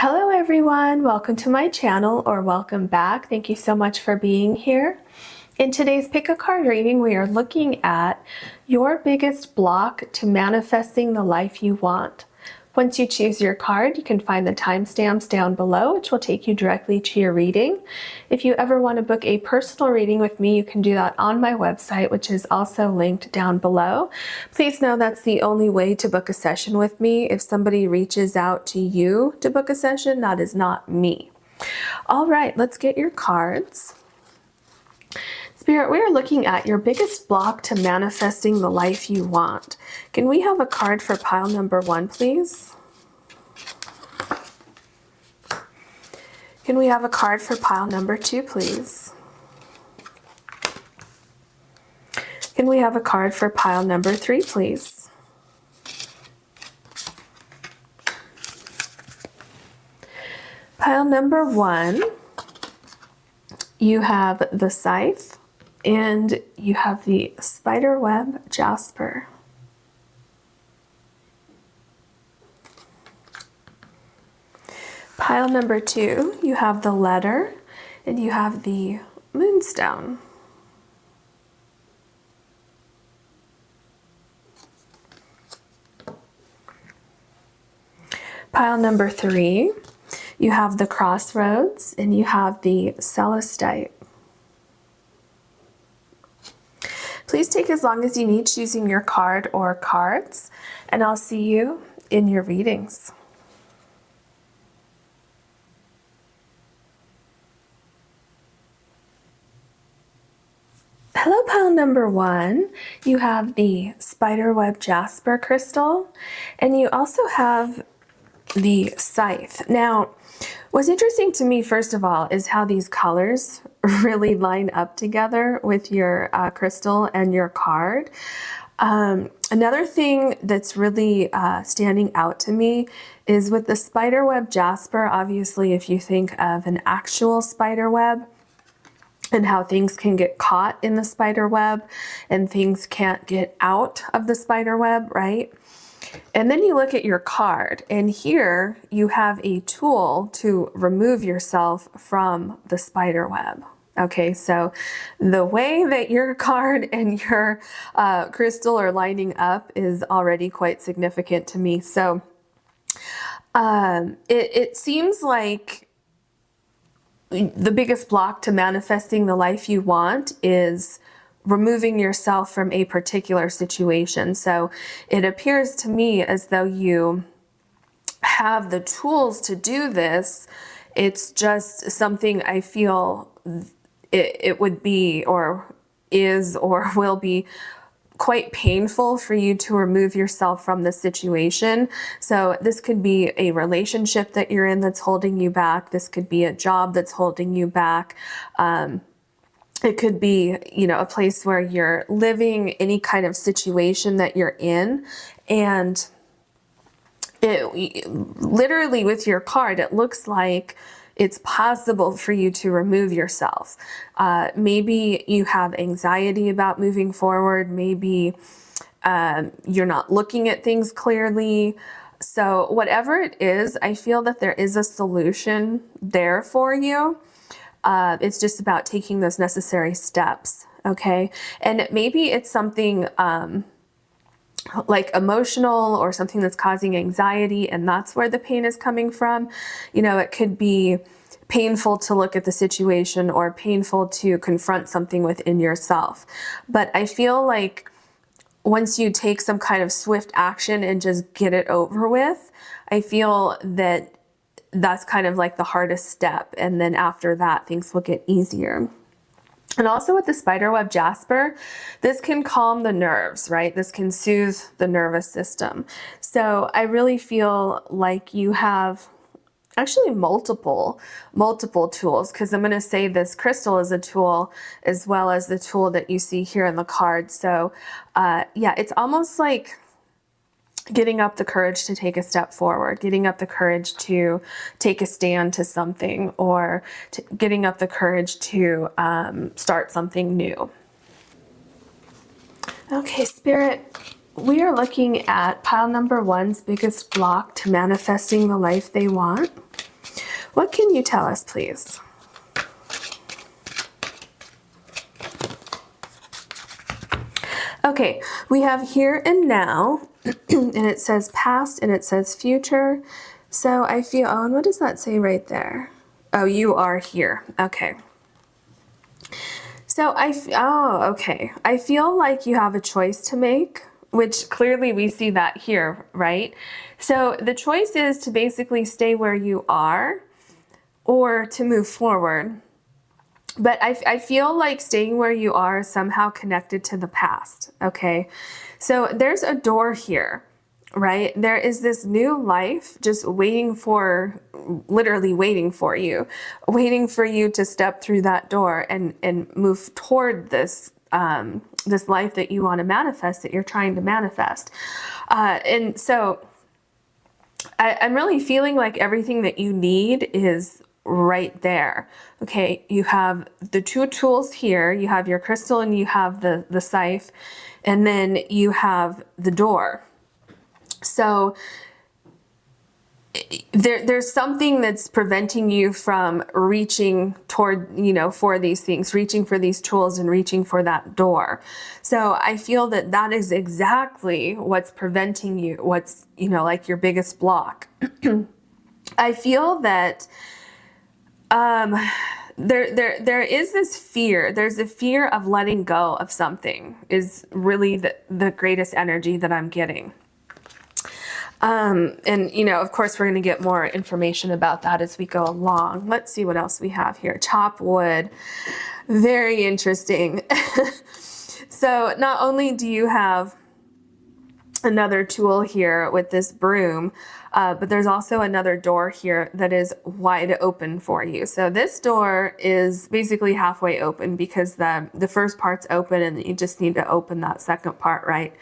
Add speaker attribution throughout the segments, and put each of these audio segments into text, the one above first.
Speaker 1: Hello everyone, welcome to my channel, or welcome back. Thank you so much for being here. In today's pick a card reading, we are looking at your biggest block to manifesting the life you want. Once you choose your card, you can find the timestamps down below, which will take you directly to your reading. If you ever want to book a personal reading with me, you can do that on my website, which is also linked down below. Please know that's the only way to book a session with me. If somebody reaches out to you to book a session, that is not me. All right, let's get your cards. Spirit, we are looking at your biggest block to manifesting the life you want. Can we have a card for pile number 1, please? Can we have a card for pile number 2, please? Can we have a card for pile number 3, please? Pile number 1, you have the Scythe. And you have the Spiderweb Jasper. Pile number 2, you have the Letter, and you have the Moonstone. Pile number 3, you have the Crossroads, and you have the Celestite. Please take as long as you need choosing your card or cards, and I'll see you in your readings. Hello, pile number 1. You have the Spiderweb Jasper crystal, and you also have the Scythe. Now, what's interesting to me, first of all, is how these colors really line up together with your crystal and your card. Another thing that's really standing out to me is with the Spiderweb Jasper. Obviously, if you think of an actual spider web and how things can get caught in the spider web and things can't get out of the spider web, right? And then you look at your card, and here you have a tool to remove yourself from the spider web. Okay, so the way that your card and your crystal are lining up is already quite significant to me. So it seems like the biggest block to manifesting the life you want is removing yourself from a particular situation. So it appears to me as though you have the tools to do this. It's just something I feel it would be, or is, or will be quite painful for you to remove yourself from the situation. So this could be a relationship that you're in that's holding you back. This could be a job that's holding you back. It could be, a place where you're living, any kind of situation that you're in. And literally with your card, it looks like it's possible for you to remove yourself. Maybe you have anxiety about moving forward. Maybe you're not looking at things clearly. So whatever it is, I feel that there is a solution there for you. It's just about taking those necessary steps, okay? And maybe it's something like emotional or something that's causing anxiety, and that's where the pain is coming from. It could be painful to look at the situation or painful to confront something within yourself. But I feel like once you take some kind of swift action and just get it over with, I feel that that's kind of like the hardest step. And then after that, things will get easier. And also with the Spiderweb Jasper, this can calm the nerves, right? This can soothe the nervous system. So I really feel like you have actually multiple tools, because I'm going to say this crystal is a tool as well as the tool that you see here in the card. So yeah, it's almost like getting up the courage to take a step forward, getting up the courage to take a stand to something, or getting up the courage to start something new. Okay, Spirit, we are looking at pile number 1's biggest block to manifesting the life they want. What can you tell us, please? Okay, we have here and now, and it says past and it says future. So I feel, oh, and what does that say right there? Oh, you are here. Okay. So okay. I feel like you have a choice to make, which clearly we see that here, right? So the choice is to basically stay where you are or to move forward. But I feel like staying where you are is somehow connected to the past, okay? So there's a door here, right? There is this new life just waiting for, literally waiting for you to step through that door and move toward this, this life that you want to manifest, that you're trying to manifest. And so I'm really feeling like everything that you need is right there. Okay, you have the two tools here. You have your crystal and you have the scythe, and then you have the door. So there's something that's preventing you from reaching toward, you know, for these things, reaching for these tools and reaching for that door. So I feel that that is exactly what's preventing you, what's, you know, like your biggest block. I feel that there is this fear. There's a fear of letting go of something is really the greatest energy that I'm getting. And, you know, of course, we're going to get more information about that as we go along. Let's see what else we have here. Chop wood. Very interesting. So not only do you have another tool here with this broom, but there's also another door here that is wide open for you. So this door is basically halfway open because the first part's open and you just need to open that second part, right?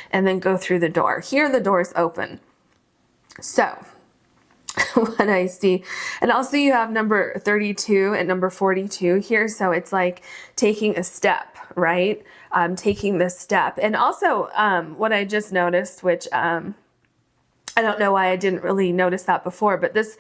Speaker 1: And then go through the door. Here the door is open. So what I see, and also you have number 32 and number 42 here. So it's like taking a step, right? Taking this step. And also what I just noticed, which I don't know why I didn't really notice that before, but this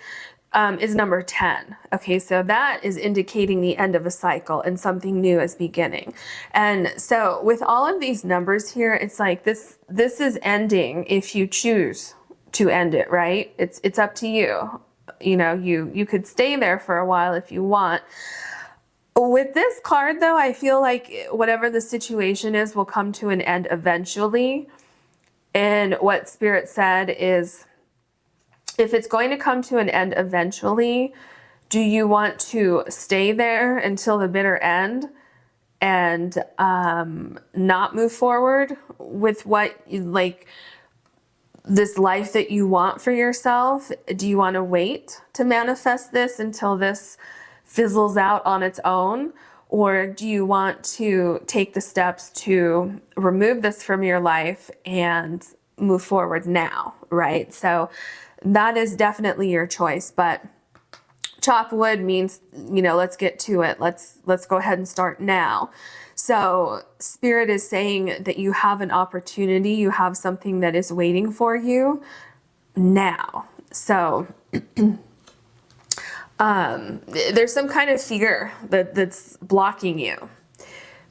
Speaker 1: is number 10. Okay, so that is indicating the end of a cycle and something new is beginning. And so with all of these numbers here, it's like this is ending if you choose to end it, right? It's up to you. You know, you could stay there for a while if you want. With this card though, I feel like whatever the situation is will come to an end eventually. And what Spirit said is, if it's going to come to an end eventually, do you want to stay there until the bitter end and not move forward with what you like, this life that you want for yourself? Do you want to wait to manifest this until this fizzles out on its own? Or do you want to take the steps to remove this from your life and move forward now, right? So that is definitely your choice, but chop wood means, you know, let's get to it. Let's go ahead and start now. So Spirit is saying that you have an opportunity, you have something that is waiting for you now. So there's some kind of fear that's blocking you.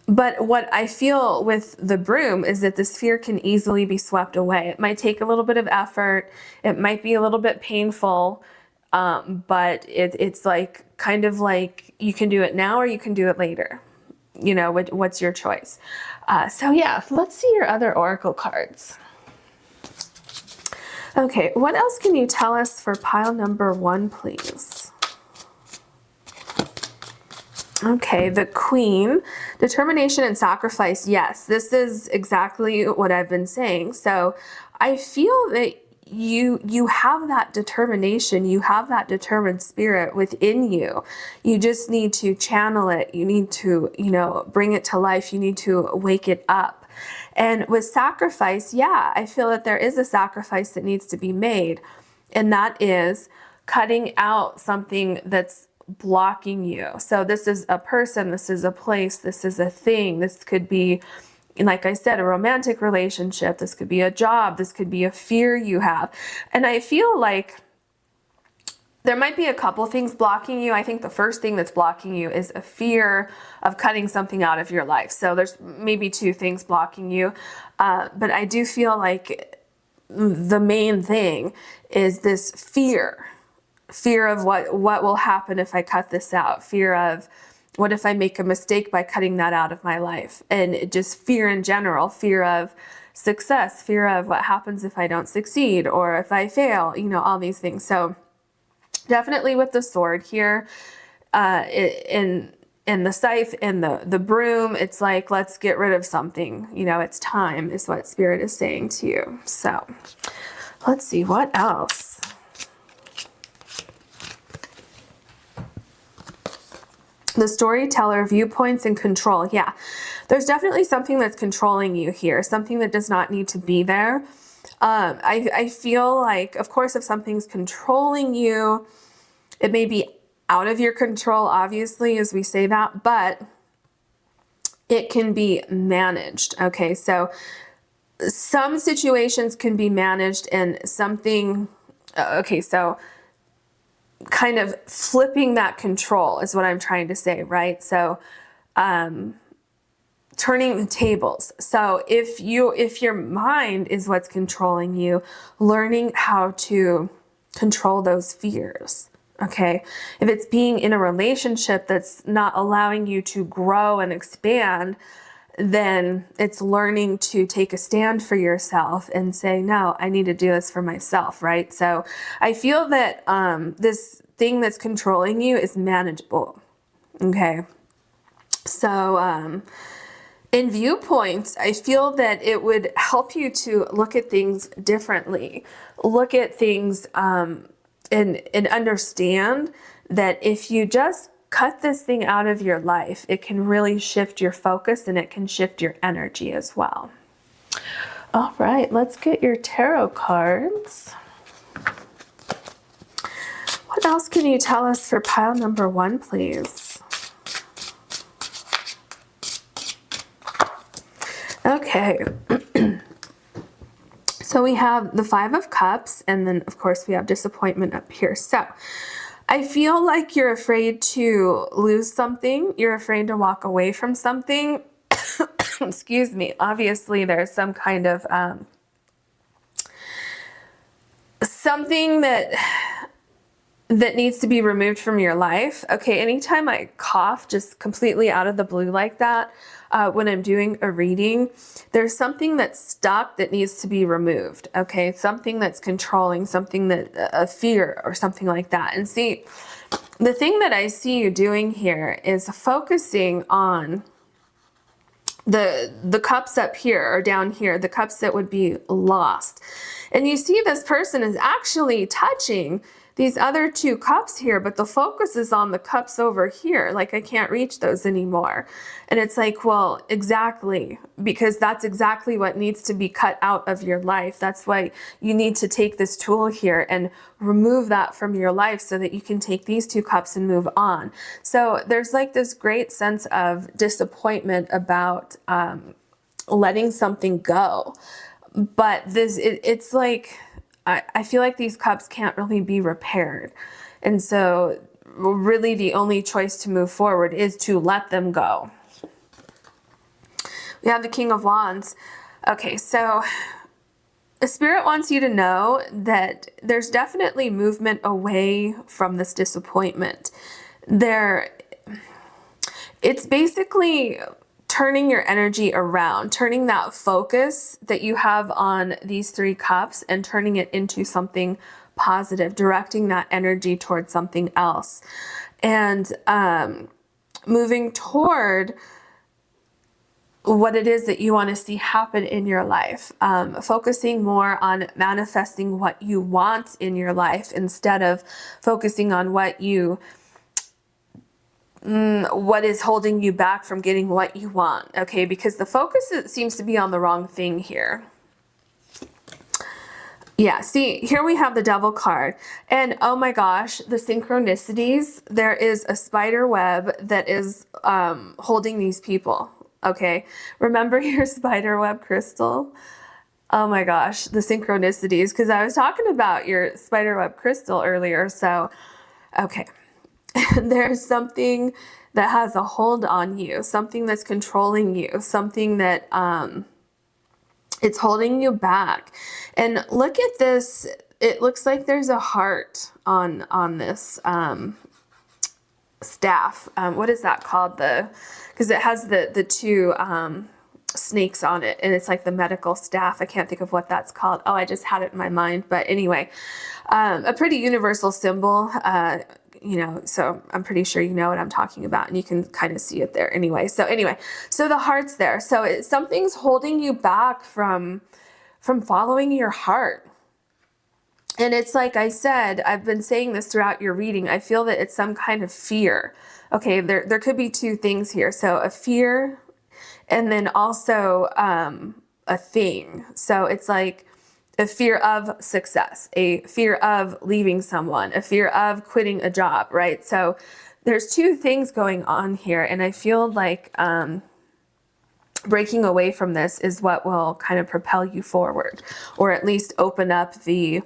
Speaker 1: But what I feel with the broom is that this fear can easily be swept away. It might take a little bit of effort. It might be a little bit painful, but it's like kind of like you can do it now or you can do it later. You know, what's your choice? So yeah, let's see your other oracle cards. Okay, what else can you tell us for pile number 1, please? Okay, the Queen, determination and sacrifice. Yes, this is exactly what I've been saying. So I feel that you have that determination, you have that determined spirit within you. You just need to channel it. You need to, you know, bring it to life. You need to wake it up. And with sacrifice, yeah, I feel that there is a sacrifice that needs to be made. And that is cutting out something that's blocking you. So this is a person, this is a place, this is a thing. This could be, like I said, a romantic relationship. This could be a job. This could be a fear you have. And I feel like there might be a couple things blocking you. I think the first thing that's blocking you is a fear of cutting something out of your life. So there's maybe two things blocking you. But I do feel like the main thing is this fear of what will happen if I cut this out, fear of what if I make a mistake by cutting that out of my life, and just fear in general, fear of success, fear of what happens if I don't succeed or if I fail, all these things. So definitely with the sword here, in the scythe and the broom, it's like, let's get rid of something. It's time is what Spirit is saying to you. So let's see what else. The storyteller, viewpoints, and control. Yeah, there's definitely something that's controlling you here, something that does not need to be there. I feel like, of course, if something's controlling you, it may be out of your control, obviously, as we say that, but it can be managed. Okay, so some situations can be managed, and something, okay, so kind of flipping that control is what I'm trying to say, right? So turning the tables. So if your mind is what's controlling you, learning how to control those fears. Okay, if it's being in a relationship that's not allowing you to grow and expand, then it's learning to take a stand for yourself and say, no, I need to do this for myself, right? So I feel that this thing that's controlling you is manageable. Okay, so in viewpoints, I feel that it would help you to look at things differently, look at things and understand that if you just cut this thing out of your life, it can really shift your focus and it can shift your energy as well. All right, let's get your tarot cards. What else can you tell us for pile number 1, please? Okay. So we have the 5 of Cups, and then of course we have disappointment up here. So I feel like you're afraid to lose something. You're afraid to walk away from something. Excuse me. Obviously there's some kind of something that needs to be removed from your life. Okay, anytime I cough just completely out of the blue like that, when I'm doing a reading, there's something that's stuck that needs to be removed. Okay, something that's controlling, something that a fear or something like that. And see, the thing that I see you doing here is focusing on the cups up here or down here, the cups that would be lost. And you see this person is actually touching these other 2 cups here, but the focus is on the cups over here. Like, I can't reach those anymore. And it's like, well, exactly, because that's exactly what needs to be cut out of your life. That's why you need to take this tool here and remove that from your life so that you can take these 2 cups and move on. So there's like this great sense of disappointment about letting something go. But it's like, I feel like these cups can't really be repaired. And so really the only choice to move forward is to let them go. We have the King of Wands. Okay, so the Spirit wants you to know that there's definitely movement away from this disappointment. It's basically turning your energy around, turning that focus that you have on these 3 cups and turning it into something positive, directing that energy towards something else, and moving toward what it is that you want to see happen in your life, focusing more on manifesting what you want in your life instead of focusing on what is holding you back from getting what you want. Okay, because the focus seems to be on the wrong thing here. Yeah, see, here we have the Devil card, and oh my gosh, the synchronicities. There is a spider web that is holding these people. Okay, remember your spider web crystal? Oh my gosh, the synchronicities, because I was talking about your spider web crystal earlier. So Okay. There's something that has a hold on you, something that's controlling you, something that it's holding you back. And look at this. It looks like there's a heart on this staff. What is that called? Because it has the two snakes on it, and it's like the medical staff. I can't think of what that's called. Oh, I just had it in my mind. But anyway, a pretty universal symbol. So I'm pretty sure you know what I'm talking about, and you can kind of see it there anyway. So the heart's there. So something's holding you back from following your heart. And it's like I said, I've been saying this throughout your reading. I feel that it's some kind of fear. Okay, there could be two things here. So a fear, and then also a thing. So it's like a fear of success, a fear of leaving someone, a fear of quitting a job, right? So there's two things going on here, and I feel like breaking away from this is what will kind of propel you forward, or at least open up the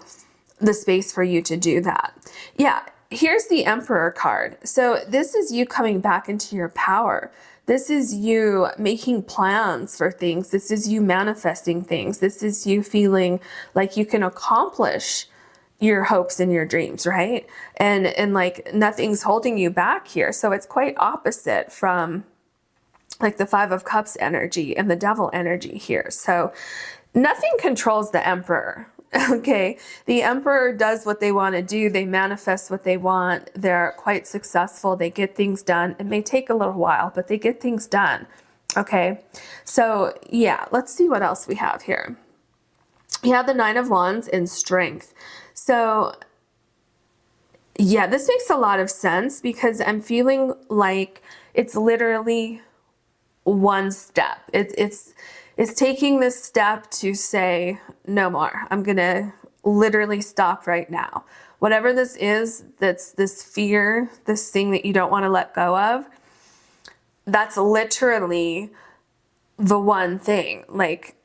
Speaker 1: space for you to do that. Yeah, here's the Emperor card. So this is you coming back into your power. This is you making plans for things. This is you manifesting things. This is you feeling like you can accomplish your hopes and your dreams, right? And like nothing's holding you back here. So it's quite opposite from like the Five of Cups energy and the Devil energy here. So nothing controls the Emperor. Okay, the Emperor does what they want to do. They manifest what they want. They're quite successful. They get things done. It may take a little while, but they get things done. Okay, so yeah, let's see what else we have here. We have the Nine of Wands and Strength. So yeah, this makes a lot of sense because I'm feeling like it's literally one step. It's taking this step to say, no more. I'm going to literally stop right now. Whatever this is, that's this fear, this thing that you don't want to let go of, that's literally the one thing. Like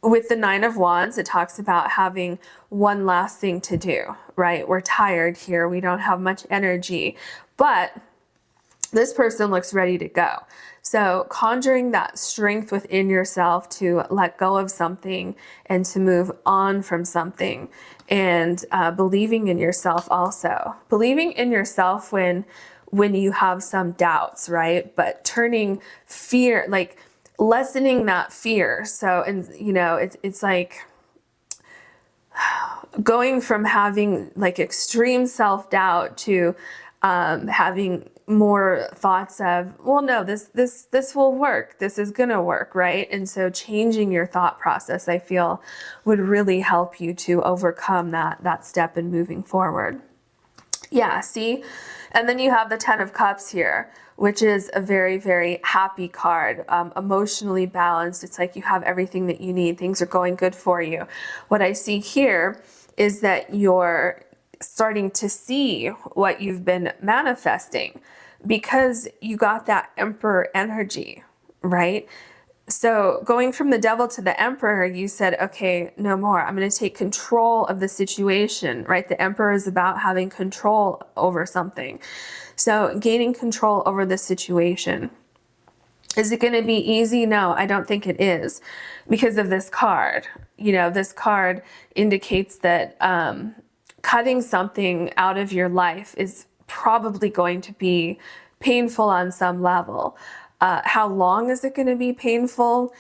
Speaker 1: with the Nine of Wands, it talks about having one last thing to do, right? We're tired here. We don't have much energy, but this person looks ready to go. So conjuring that strength within yourself to let go of something and to move on from something, and believing in yourself also. Believing in yourself when you have some doubts, right? But turning fear, like lessening that fear. So, and it's like going from having like extreme self-doubt to having more thoughts of, well, no, this will work. This is going to work, right? And so changing your thought process, I feel, would really help you to overcome that step in moving forward. Yeah, see? And then you have the Ten of Cups here, which is a very, very happy card, emotionally balanced. It's like you have everything that you need. Things are going good for you. What I see here is that you're starting to see what you've been manifesting because you got that Emperor energy, right? So going from the Devil to the Emperor, you said, okay, no more. I'm going to take control of the situation, right? The Emperor is about having control over something. So gaining control over the situation. Is it going to be easy? No, I don't think it is, because of this card. This card indicates that cutting something out of your life is probably going to be painful on some level. How long is it going to be painful?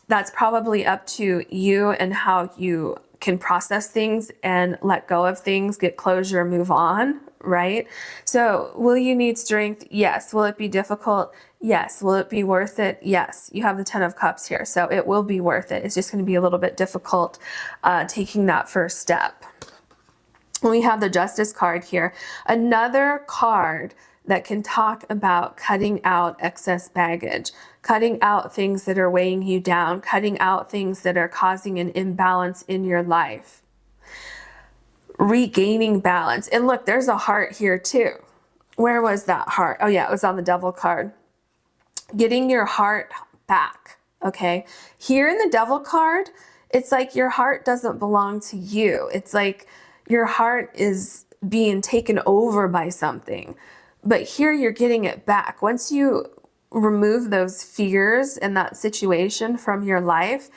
Speaker 1: That's probably up to you and how you can process things and let go of things, get closure, move on, right? So will you need strength? Yes. Will it be difficult? Yes. Will it be worth it? Yes. You have the Ten of Cups here, so it will be worth it. It's just going to be a little bit difficult taking that first step. We have the Justice card here, another card that can talk about cutting out excess baggage, cutting out things that are weighing you down, cutting out things that are causing an imbalance in your life, regaining balance. And look, there's a heart here too. Where was that heart? Oh yeah, it was on the Devil card. Getting your heart back, okay? Here in the Devil card, it's like your heart doesn't belong to you. It's like your heart is being taken over by something. But here you're getting it back. Once you remove those fears and that situation from your life,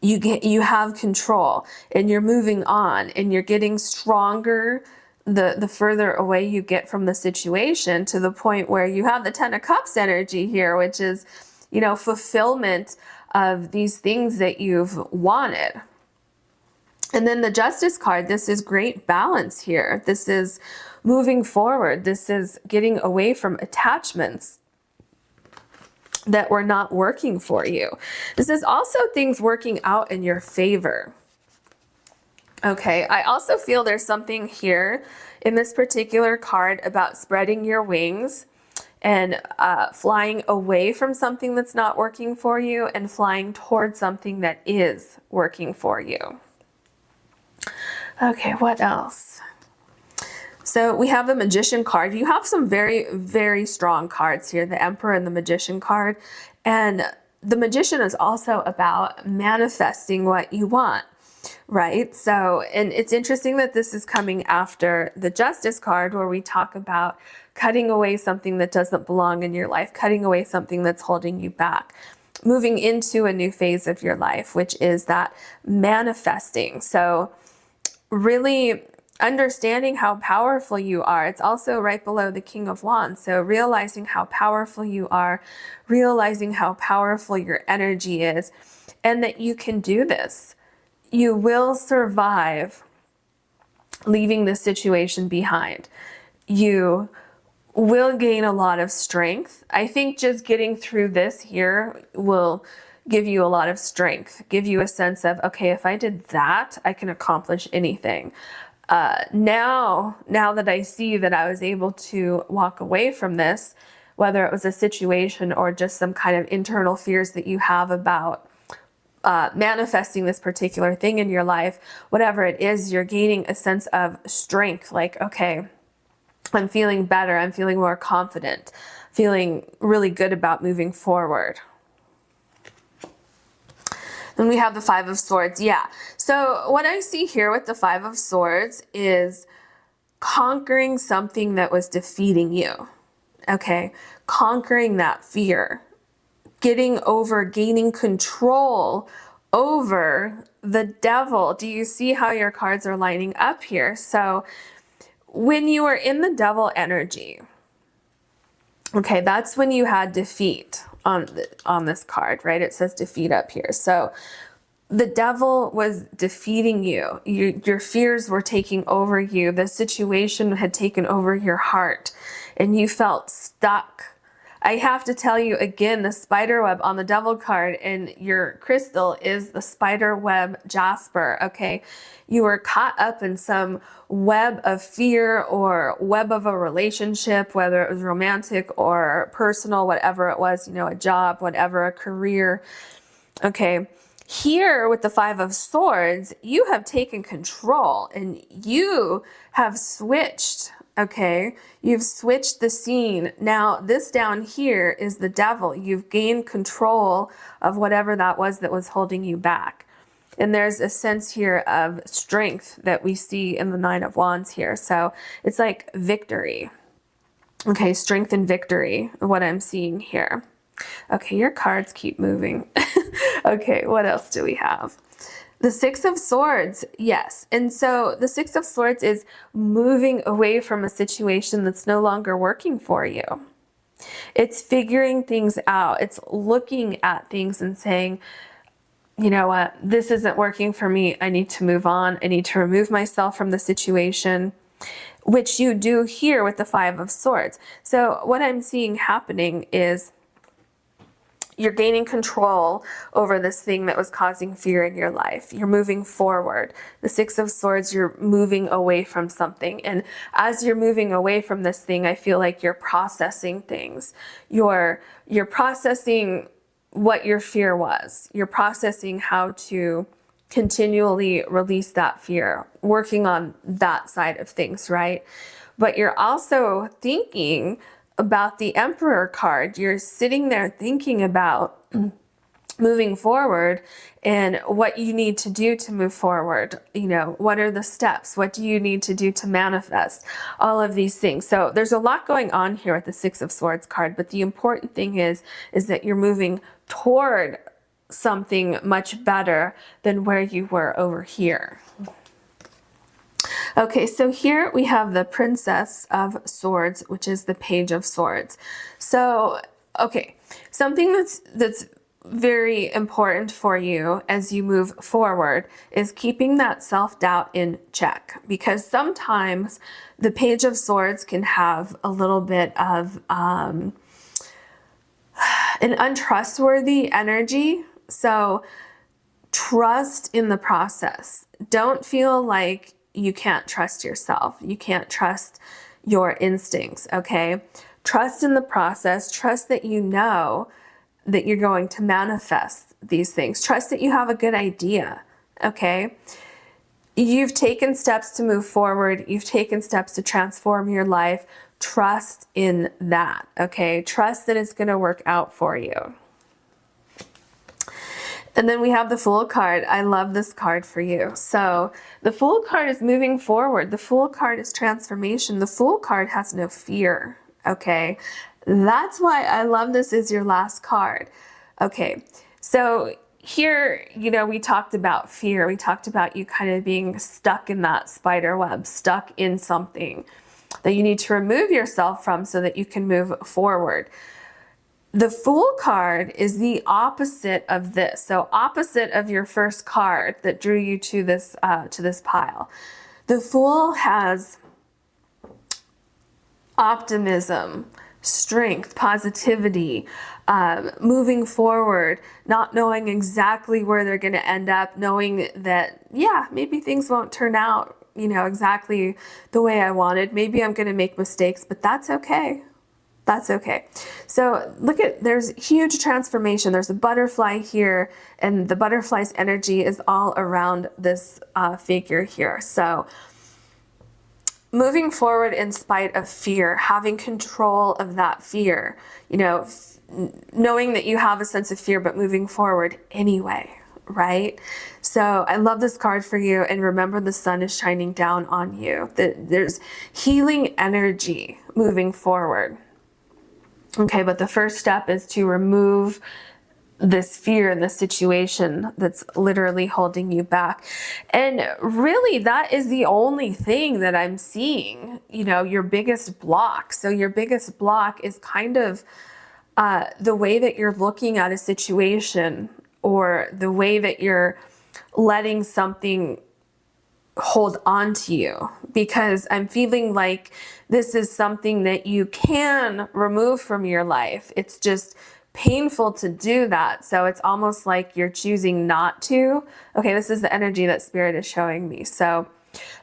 Speaker 1: you have control, and you're moving on, and you're getting stronger the further away you get from the situation, to the point where you have the Ten of Cups energy here, which is, you know, fulfillment of these things that you've wanted. And then the Justice card, this is great balance here. This is moving forward. This is getting away from attachments that were not working for you. This is also things working out in your favor. Okay, I also feel there's something here in this particular card about spreading your wings and flying away from something that's not working for you and flying towards something that is working for you. Okay, what else? So we have the Magician card. You have some very, very strong cards here, the Emperor and the Magician card. And the Magician is also about manifesting what you want, right? So, and it's interesting that this is coming after the Justice card, where we talk about cutting away something that doesn't belong in your life, cutting away something that's holding you back, moving into a new phase of your life, which is that manifesting. So really understanding how powerful you are. It's also right below the King of Wands. So realizing how powerful you are, realizing how powerful your energy is, and that you can do this. You will survive leaving this situation behind. You will gain a lot of strength. I think just getting through this here will give you a lot of strength, give you a sense of, okay, if I did that, I can accomplish anything. Now that I see that I was able to walk away from this, whether it was a situation or just some kind of internal fears that you have about manifesting this particular thing in your life, whatever it is, you're gaining a sense of strength. Like, okay, I'm feeling better. I'm feeling more confident, feeling really good about moving forward. Then we have the Five of Swords. Yeah. So what I see here with the Five of Swords is conquering something that was defeating you. Okay. Conquering that fear, getting over, gaining control over the devil. Do you see how your cards are lining up here? So when you were in the devil energy, okay, that's when you had defeat on this card, right? It says defeat up here. So the devil was defeating you. Your fears were taking over you. The situation had taken over your heart, and you felt stuck. I have to tell you again, the spiderweb on the devil card and your crystal is the spiderweb Jasper, okay? You were caught up in some web of fear or web of a relationship, whether it was romantic or personal, whatever it was, you know, a job, whatever, a career, okay? Here with the Five of Swords, you have taken control and you have switched. Okay, you've switched the scene. Now this down here is the devil. You've gained control of whatever that was holding you back. And there's a sense here of strength that we see in the Nine of Wands here. So it's like victory. Okay, strength and victory, what I'm seeing here. Okay, your cards keep moving. Okay, what else do we have? The Six of Swords, yes. And so the Six of Swords is moving away from a situation that's no longer working for you. It's figuring things out. It's looking at things and saying, you know what, this isn't working for me. I need to move on. I need to remove myself from the situation, which you do here with the Five of Swords. So what I'm seeing happening is you're gaining control over this thing that was causing fear in your life. You're moving forward. The Six of Swords, you're moving away from something. And as you're moving away from this thing, I feel like you're processing things. You're processing what your fear was. You're processing how to continually release that fear, working on that side of things, right? But you're also thinking about the Emperor card. You're sitting there thinking about moving forward and what you need to do to move forward. You know, what are the steps? What do you need to do to manifest? All of these things. So there's a lot going on here with the Six of Swords card, but the important thing is that you're moving toward something much better than where you were over here. Okay, so here we have the Princess of Swords, which is the Page of Swords. So, okay, something that's very important for you as you move forward is keeping that self-doubt in check, because sometimes the Page of Swords can have a little bit of an untrustworthy energy. So trust in the process. Don't feel like you can't trust yourself. You can't trust your instincts, okay? Trust in the process. Trust that you know that you're going to manifest these things. Trust that you have a good idea, okay? You've taken steps to move forward. You've taken steps to transform your life. Trust in that, okay? Trust that it's going to work out for you. And then we have the Fool card. I love this card for you. So the Fool card is moving forward. The Fool card is transformation. The Fool card has no fear, okay? That's why I love this as your last card. Okay, so here, you know, we talked about fear. We talked about you kind of being stuck in that spider web, stuck in something that you need to remove yourself from so that you can move forward. The Fool card is the opposite of this. So opposite of your first card that drew you to this pile. The Fool has optimism, strength, positivity, moving forward, not knowing exactly where they're going to end up, knowing that, yeah, maybe things won't turn out, you know, exactly the way I wanted. Maybe I'm going to make mistakes, but that's okay. That's okay. So look at, there's huge transformation. There's a butterfly here, and the butterfly's energy is all around this figure here. So moving forward in spite of fear, having control of that fear, you know, knowing that you have a sense of fear, but moving forward anyway, right? So I love this card for you. And remember, the sun is shining down on you. There's healing energy moving forward. Okay, but the first step is to remove this fear in this situation that's literally holding you back. And really, that is the only thing that I'm seeing, you know, your biggest block. So your biggest block is kind of the way that you're looking at a situation, or the way that you're letting something hold on to you, because I'm feeling like this is something that you can remove from your life. It's just painful to do that. So it's almost like you're choosing not to. Okay, this is the energy that Spirit is showing me. So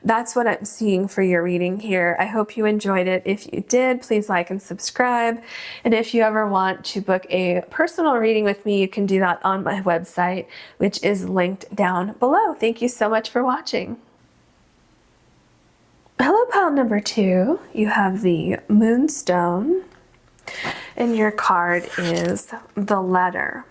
Speaker 1: that's what I'm seeing for your reading here. I hope you enjoyed it. If you did, please like and subscribe. And if you ever want to book a personal reading with me, you can do that on my website, which is linked down below. Thank you so much for watching. Hello, pile number 2. You have the Moonstone, and your card is the Letter.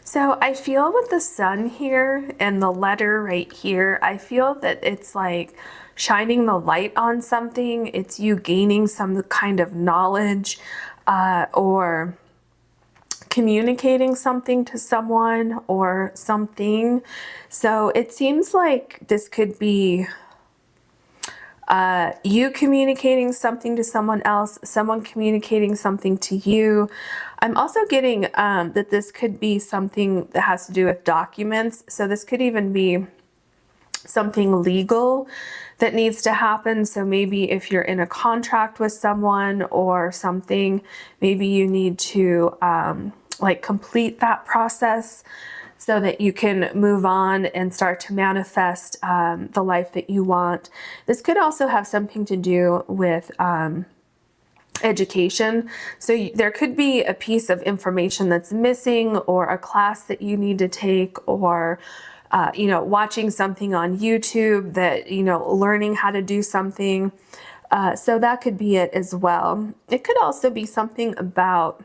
Speaker 1: So I feel with the sun here and the letter right here, I feel that it's like shining the light on something. It's you gaining some kind of knowledge or communicating something to someone or something. So it seems like this could be you communicating something to someone else, someone communicating something to you. I'm also getting that this could be something that has to do with documents. So this could even be something legal that needs to happen. So maybe if you're in a contract with someone or something, maybe you need to like complete that process so that you can move on and start to manifest the life that you want. This could also have something to do with education. So there could be a piece of information that's missing, or a class that you need to take, or you know, watching something on YouTube that, you know, learning how to do something. So that could be it as well. It could also be something about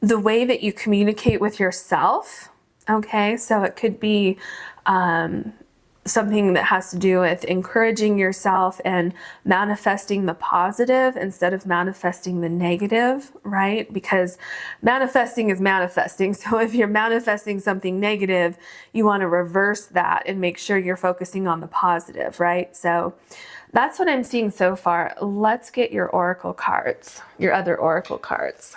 Speaker 1: the way that you communicate with yourself. Okay, so it could be something that has to do with encouraging yourself and manifesting the positive instead of manifesting the negative, right? Because manifesting is manifesting. So if you're manifesting something negative, you want to reverse that and make sure you're focusing on the positive, right? So that's what I'm seeing so far. Let's get your oracle cards, your other oracle cards.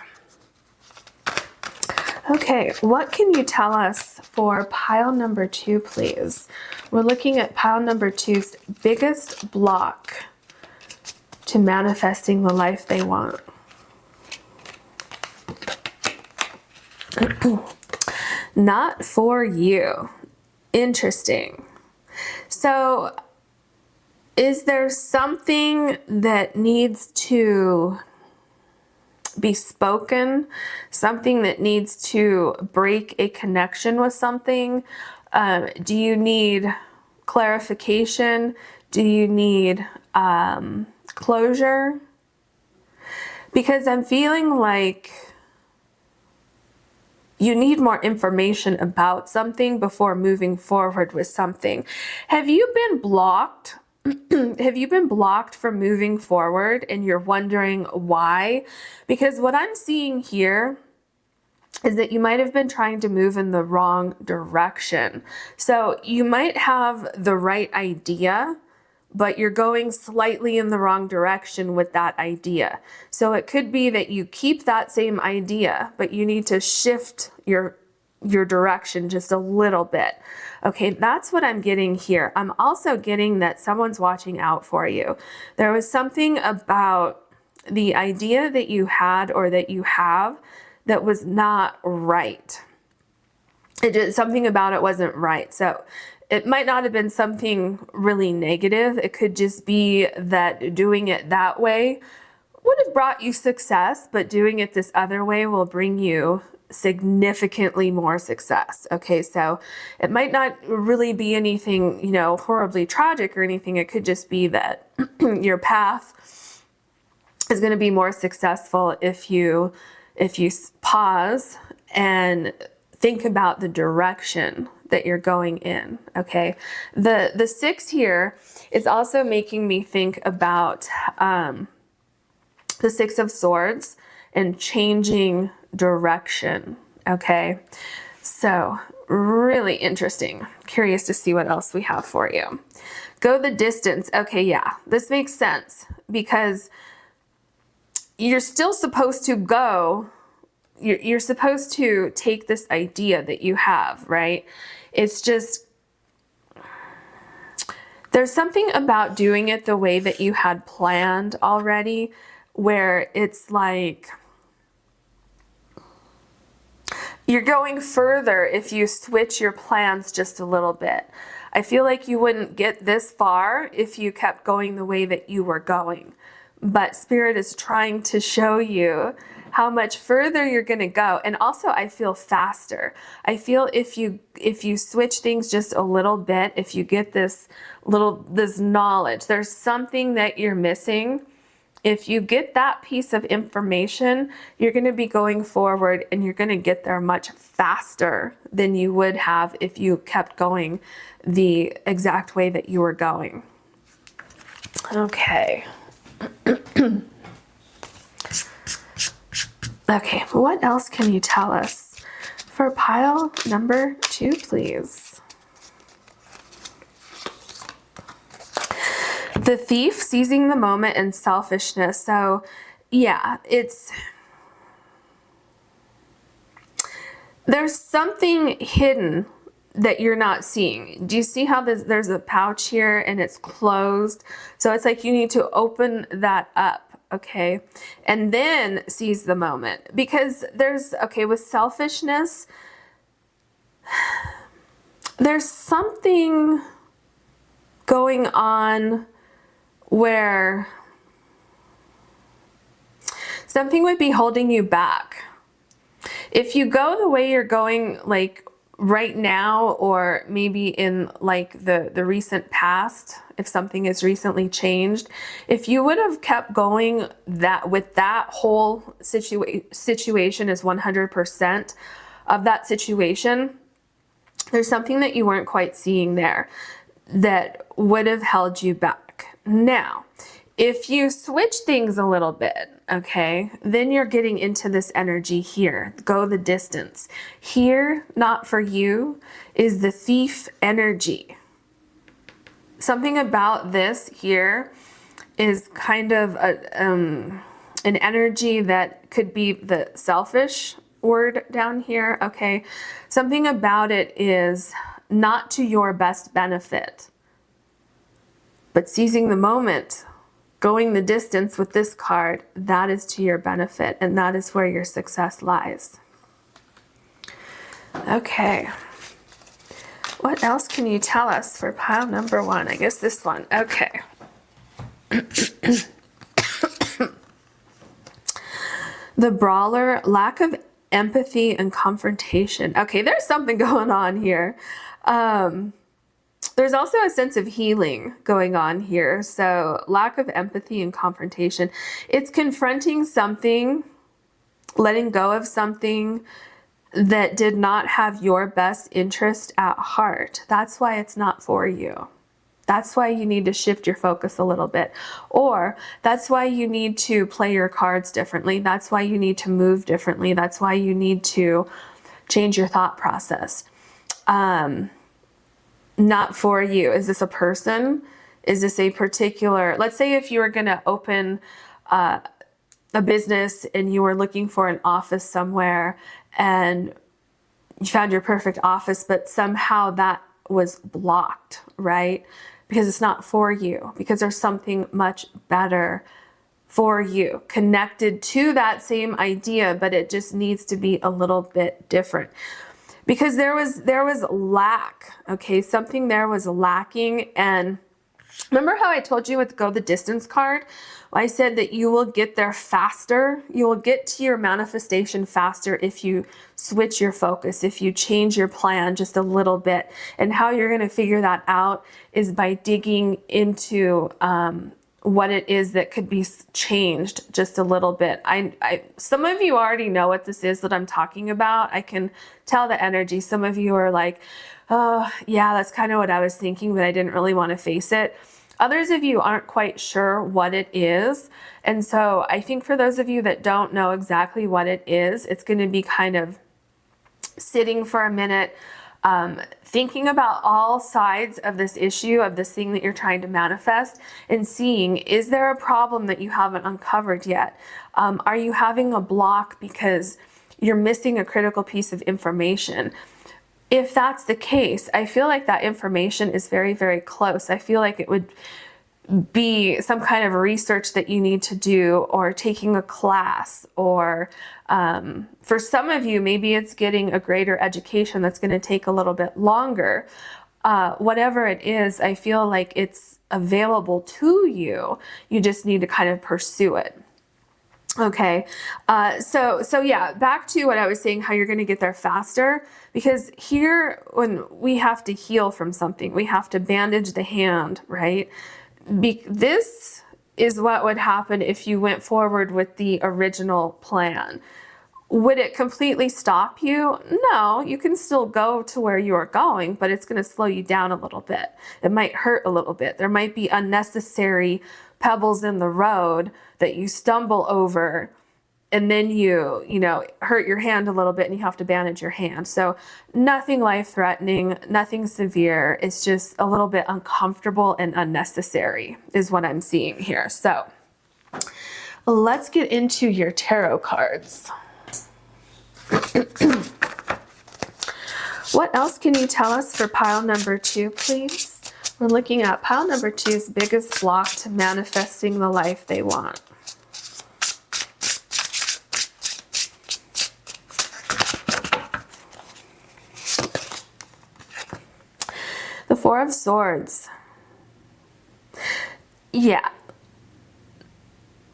Speaker 1: Okay, what can you tell us for pile number 2, please? We're looking at pile number 2's biggest block to manifesting the life they want. Not for you. Interesting. So, is there something that needs to be spoken, something that needs to break a connection with something? Do you need clarification? Do you need closure? Because I'm feeling like you need more information about something before moving forward with something. Have you been blocked? Have you been blocked from moving forward and you're wondering why? Because what I'm seeing here is that you might have been trying to move in the wrong direction. So you might have the right idea, but you're going slightly in the wrong direction with that idea. So it could be that you keep that same idea, but you need to shift your direction just a little bit. Okay, that's what I'm getting here. I'm also getting that someone's watching out for you. There was something about the idea that you had or that you have that was not right. Something about it wasn't right. So it might not have been something really negative. It could just be that doing it that way would have brought you success, but doing it this other way will bring you significantly more success. Okay, so it might not really be anything, horribly tragic or anything. It could just be that your path is going to be more successful if you pause and think about the direction that you're going in. Okay, the 6 here is also making me think about the 6 of Swords and changing direction. Okay, so really interesting. Curious to see what else we have for you. Go the distance. Okay, yeah, this makes sense because you're still supposed to go. You're supposed to take this idea that you have, right? It's just there's something about doing it the way that you had planned already, where it's like you're going further if you switch your plans just a little bit. I feel like you wouldn't get this far if you kept going the way that you were going. But Spirit is trying to show you how much further you're going to go. And also I feel faster. I feel if you switch things just a little bit, if you get this knowledge, there's something that you're missing. If you get that piece of information, you're going to be going forward and you're going to get there much faster than you would have if you kept going the exact way that you were going. Okay. Okay, what else can you tell us for pile number 2, please? The Thief, seizing the moment and selfishness. So yeah, there's something hidden that you're not seeing. Do you see how there's a pouch here and it's closed? So it's like you need to open that up, okay? And then seize the moment. Because with selfishness, there's something going on where something would be holding you back. If you go the way you're going, like right now, or maybe in like the recent past, if something has recently changed, if you would have kept going that with that whole situation as 100% of that situation, there's something that you weren't quite seeing there that would have held you back. Now, if you switch things a little bit, okay, then you're getting into this energy here. Go the distance. Here, not for you, is the thief energy. Something about this here is kind of an energy that could be the selfish word down here, okay? Something about it is not to your best benefit, but seizing the moment, going the distance with this card, that is to your benefit, and that is where your success lies. Okay. What else can you tell us for pile number 1? I guess this one. Okay. The brawler, lack of empathy and confrontation. Okay, there's something going on here. There's also a sense of healing going on here. So lack of empathy and confrontation. It's confronting something, letting go of something that did not have your best interest at heart. That's why it's not for you. That's why you need to shift your focus a little bit. Or that's why you need to play your cards differently. That's why you need to move differently. That's why you need to change your thought process. Not for you. Is this a person? Is this a particular, let's say if you were going to open a business and you were looking for an office somewhere and you found your perfect office, but somehow that was blocked, right? Because it's not for you, because there's something much better for you connected to that same idea, but it just needs to be a little bit different. Because there was lack, okay? Something there was lacking. And remember how I told you with Go the Distance card? I said that you will get there faster. You will get to your manifestation faster if you switch your focus, if you change your plan just a little bit. And how you're going to figure that out is by digging into what it is that could be changed just a little bit. Some of you already know what this is that I'm talking about. I can tell the energy. Some of you are like, oh, yeah, that's kind of what I was thinking, but I didn't really want to face it. Others of you aren't quite sure what it is. And so I think for those of you that don't know exactly what it is, it's going to be kind of sitting for a minute, thinking about all sides of this issue, of this thing that you're trying to manifest, and seeing, is there a problem that you haven't uncovered yet? Are you having a block because you're missing a critical piece of information? If that's the case, I feel like that information is very, very close. I feel like it would be some kind of research that you need to do, or taking a class, or for some of you, maybe it's getting a greater education that's going to take a little bit longer. Whatever it is, I feel like it's available to you. You just need to kind of pursue it. Okay, so yeah, back to what I was saying, how you're going to get there faster, because here, when we have to heal from something, we have to bandage the hand, right? This is what would happen if you went forward with the original plan. Would it completely stop you? No, you can still go to where you are going, but it's going to slow you down a little bit. It might hurt a little bit. There might be unnecessary pebbles in the road that you stumble over, and then you hurt your hand a little bit and you have to bandage your hand. So nothing life-threatening, nothing severe. It's just a little bit uncomfortable and unnecessary is what I'm seeing here. So let's get into your tarot cards. What else can you tell us for pile number 2, please? We're looking at pile number 2's biggest block to manifesting the life they want. The Four of Swords. Yeah.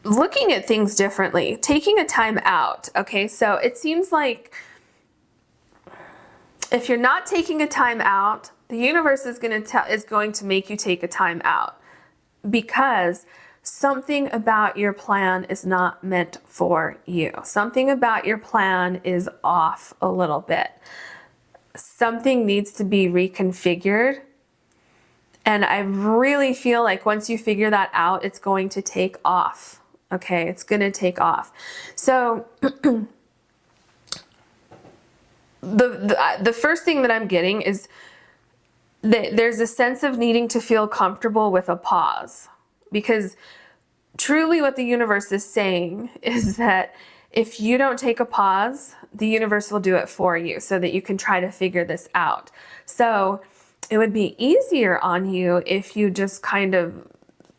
Speaker 1: Looking at things differently, taking a time out. Okay, so it seems like if you're not taking a time out, the universe is going to make you take a time out, because something about your plan is not meant for you. Something about your plan is off a little bit. Something needs to be reconfigured. And I really feel like once you figure that out, it's going to take off. Okay, it's going to take off. So the first thing that I'm getting is that there's a sense of needing to feel comfortable with a pause, because truly what the universe is saying is that if you don't take a pause, the universe will do it for you so that you can try to figure this out. So it would be easier on you if you just kind of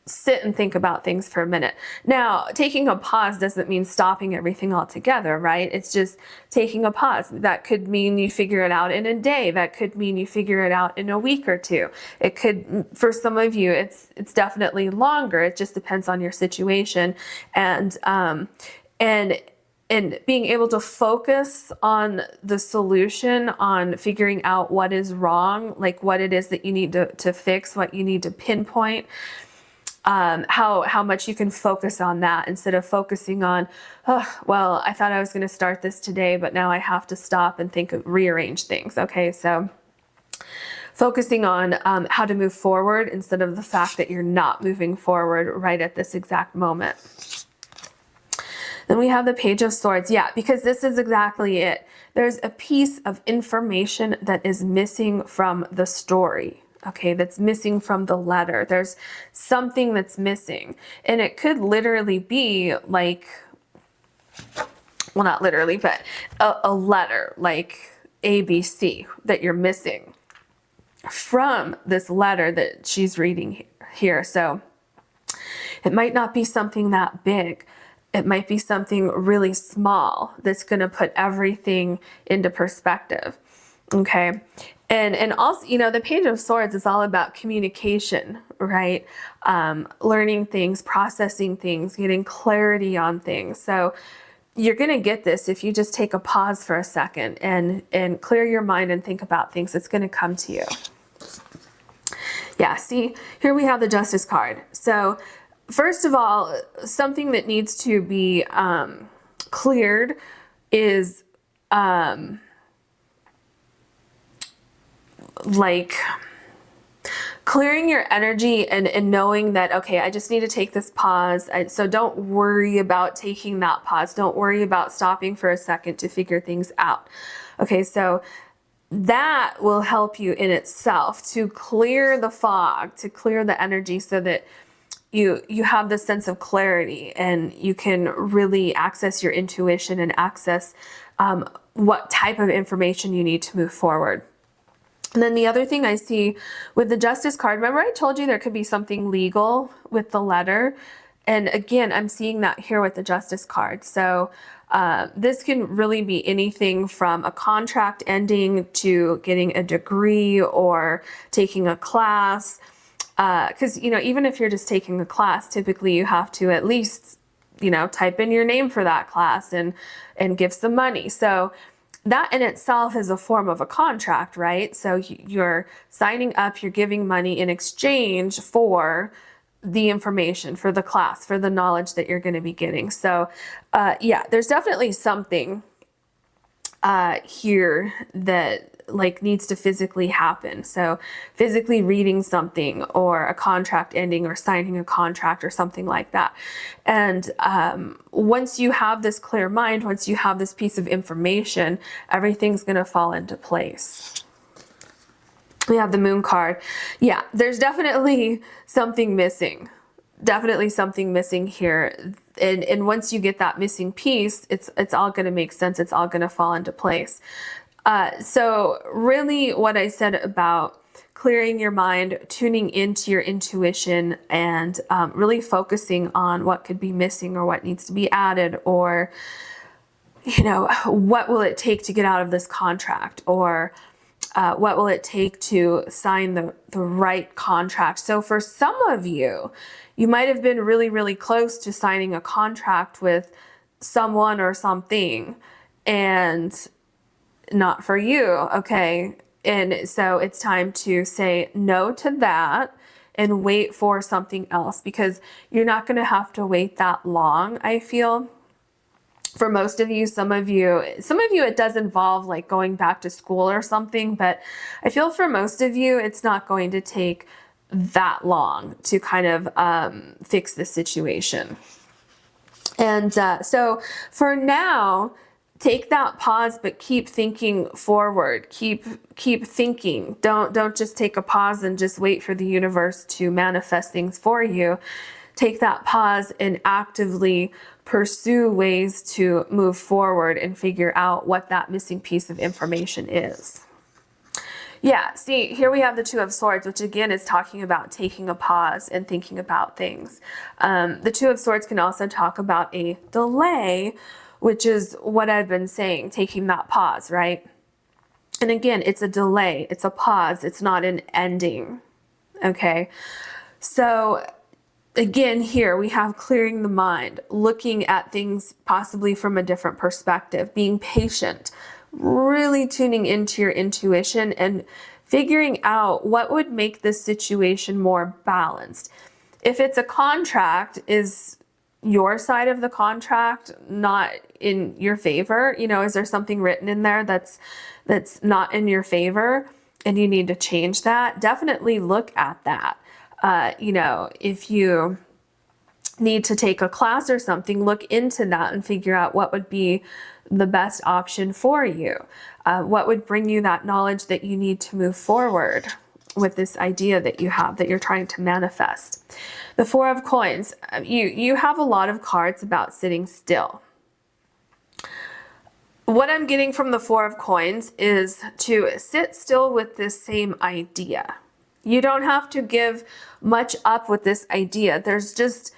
Speaker 1: sit and think about things for a minute. Now, taking a pause doesn't mean stopping everything altogether, right? It's just taking a pause. That could mean you figure it out in a day. That could mean you figure it out in a week or two. It could, for some of you, it's definitely longer. It just depends on your situation. And being able to focus on the solution, on figuring out what is wrong, like what it is that you need to fix, what you need to pinpoint, how much you can focus on that instead of focusing on, oh, well, I thought I was going to start this today, but now I have to stop and rearrange things. Okay, so focusing on how to move forward instead of the fact that you're not moving forward right at this exact moment. Then we have the Page of Swords. Yeah, because this is exactly it. There's a piece of information that is missing from the story. Okay, that's missing from the letter. There's something that's missing. And it could literally be like, well, not literally, but a letter like ABC that you're missing from this letter that she's reading here. So it might not be something that big. It might be something really small that's going to put everything into perspective. Okay. And also, you know, the Page of Swords is all about communication, right? Learning things, processing things, getting clarity on things. So you're going to get this if you just take a pause for a second and clear your mind and think about things. It's going to come to you. Yeah, see, here we have the Justice card. So first of all, something that needs to be cleared is like clearing your energy and knowing that, okay, I just need to take this pause. So don't worry about taking that pause. Don't worry about stopping for a second to figure things out. Okay, so that will help you in itself to clear the fog, to clear the energy so that you have this sense of clarity and you can really access your intuition and access what type of information you need to move forward. And then the other thing I see with the Justice card, remember I told you there could be something legal with the letter? And again, I'm seeing that here with the Justice card. So this can really be anything from a contract ending to getting a degree or taking a class. Because, you know, even if you're just taking a class, typically you have to at least, you know, type in your name for that class and give some money. So that in itself is a form of a contract, right? So you're signing up, you're giving money in exchange for the information, for the class, for the knowledge that you're going to be getting. So yeah, there's definitely something here that like needs to physically happen. So physically reading something or a contract ending or signing a contract or something like that. And once you have this clear mind, once you have this piece of information, everything's going to fall into place. We have the Moon card. Yeah, there's definitely something missing. Definitely something missing here. And once you get that missing piece, it's all going to make sense. It's all going to fall into place. So really what I said about clearing your mind, tuning into your intuition, and really focusing on what could be missing or what needs to be added, or, you know, what will it take to get out of this contract, or what will it take to sign the right contract. So for some of you, you might have been really, really close to signing a contract with someone or something, and not for you, okay? And so it's time to say no to that and wait for something else, because you're not going to have to wait that long, I feel. For most of you, some of you, it does involve like going back to school or something, but I feel for most of you, it's not going to take that long to kind of fix the situation. And so for now, take that pause, but keep thinking forward. Keep thinking. Don't just take a pause and just wait for the universe to manifest things for you. Take that pause and actively pursue ways to move forward and figure out what that missing piece of information is. Yeah, see, here we have the Two of Swords, which again is talking about taking a pause and thinking about things. The Two of Swords can also talk about a delay, which is what I've been saying, taking that pause, right? And again, it's a delay, it's a pause, it's not an ending, okay? So again, here we have clearing the mind, looking at things possibly from a different perspective, being patient, really tuning into your intuition and figuring out what would make this situation more balanced. If it's a contract, is your side of the contract not in your favor? You know, is there something written in there that's not in your favor and you need to change that? Definitely look at that. You know, if you need to take a class or something, look into that and figure out what would be the best option for you. What would bring you that knowledge that you need to move forward with this idea that you have, that you're trying to manifest. The Four of Coins, you have a lot of cards about sitting still. What I'm getting from the Four of Coins is to sit still with this same idea. You don't have to give much up with this idea. There's just,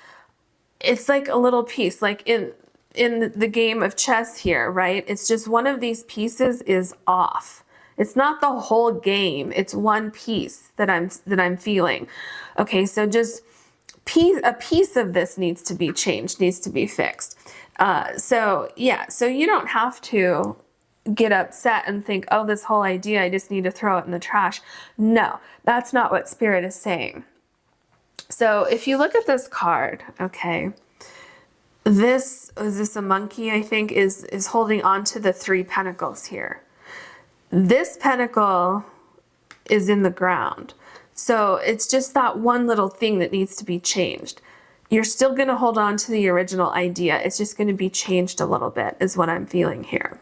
Speaker 1: it's like a little piece, like in the game of chess here, right? It's just one of these pieces is off. It's not the whole game. It's one piece that I'm feeling. Okay, so just a piece of this needs to be changed, needs to be fixed. So yeah, so you don't have to get upset and think, oh, this whole idea, I just need to throw it in the trash. No, that's not what Spirit is saying. So if you look at this card, okay, is this a monkey, I think, is holding on to the Three Pentacles here. This pentacle is in the ground. So it's just that one little thing that needs to be changed. You're still going to hold on to the original idea. It's just going to be changed a little bit, is what I'm feeling here.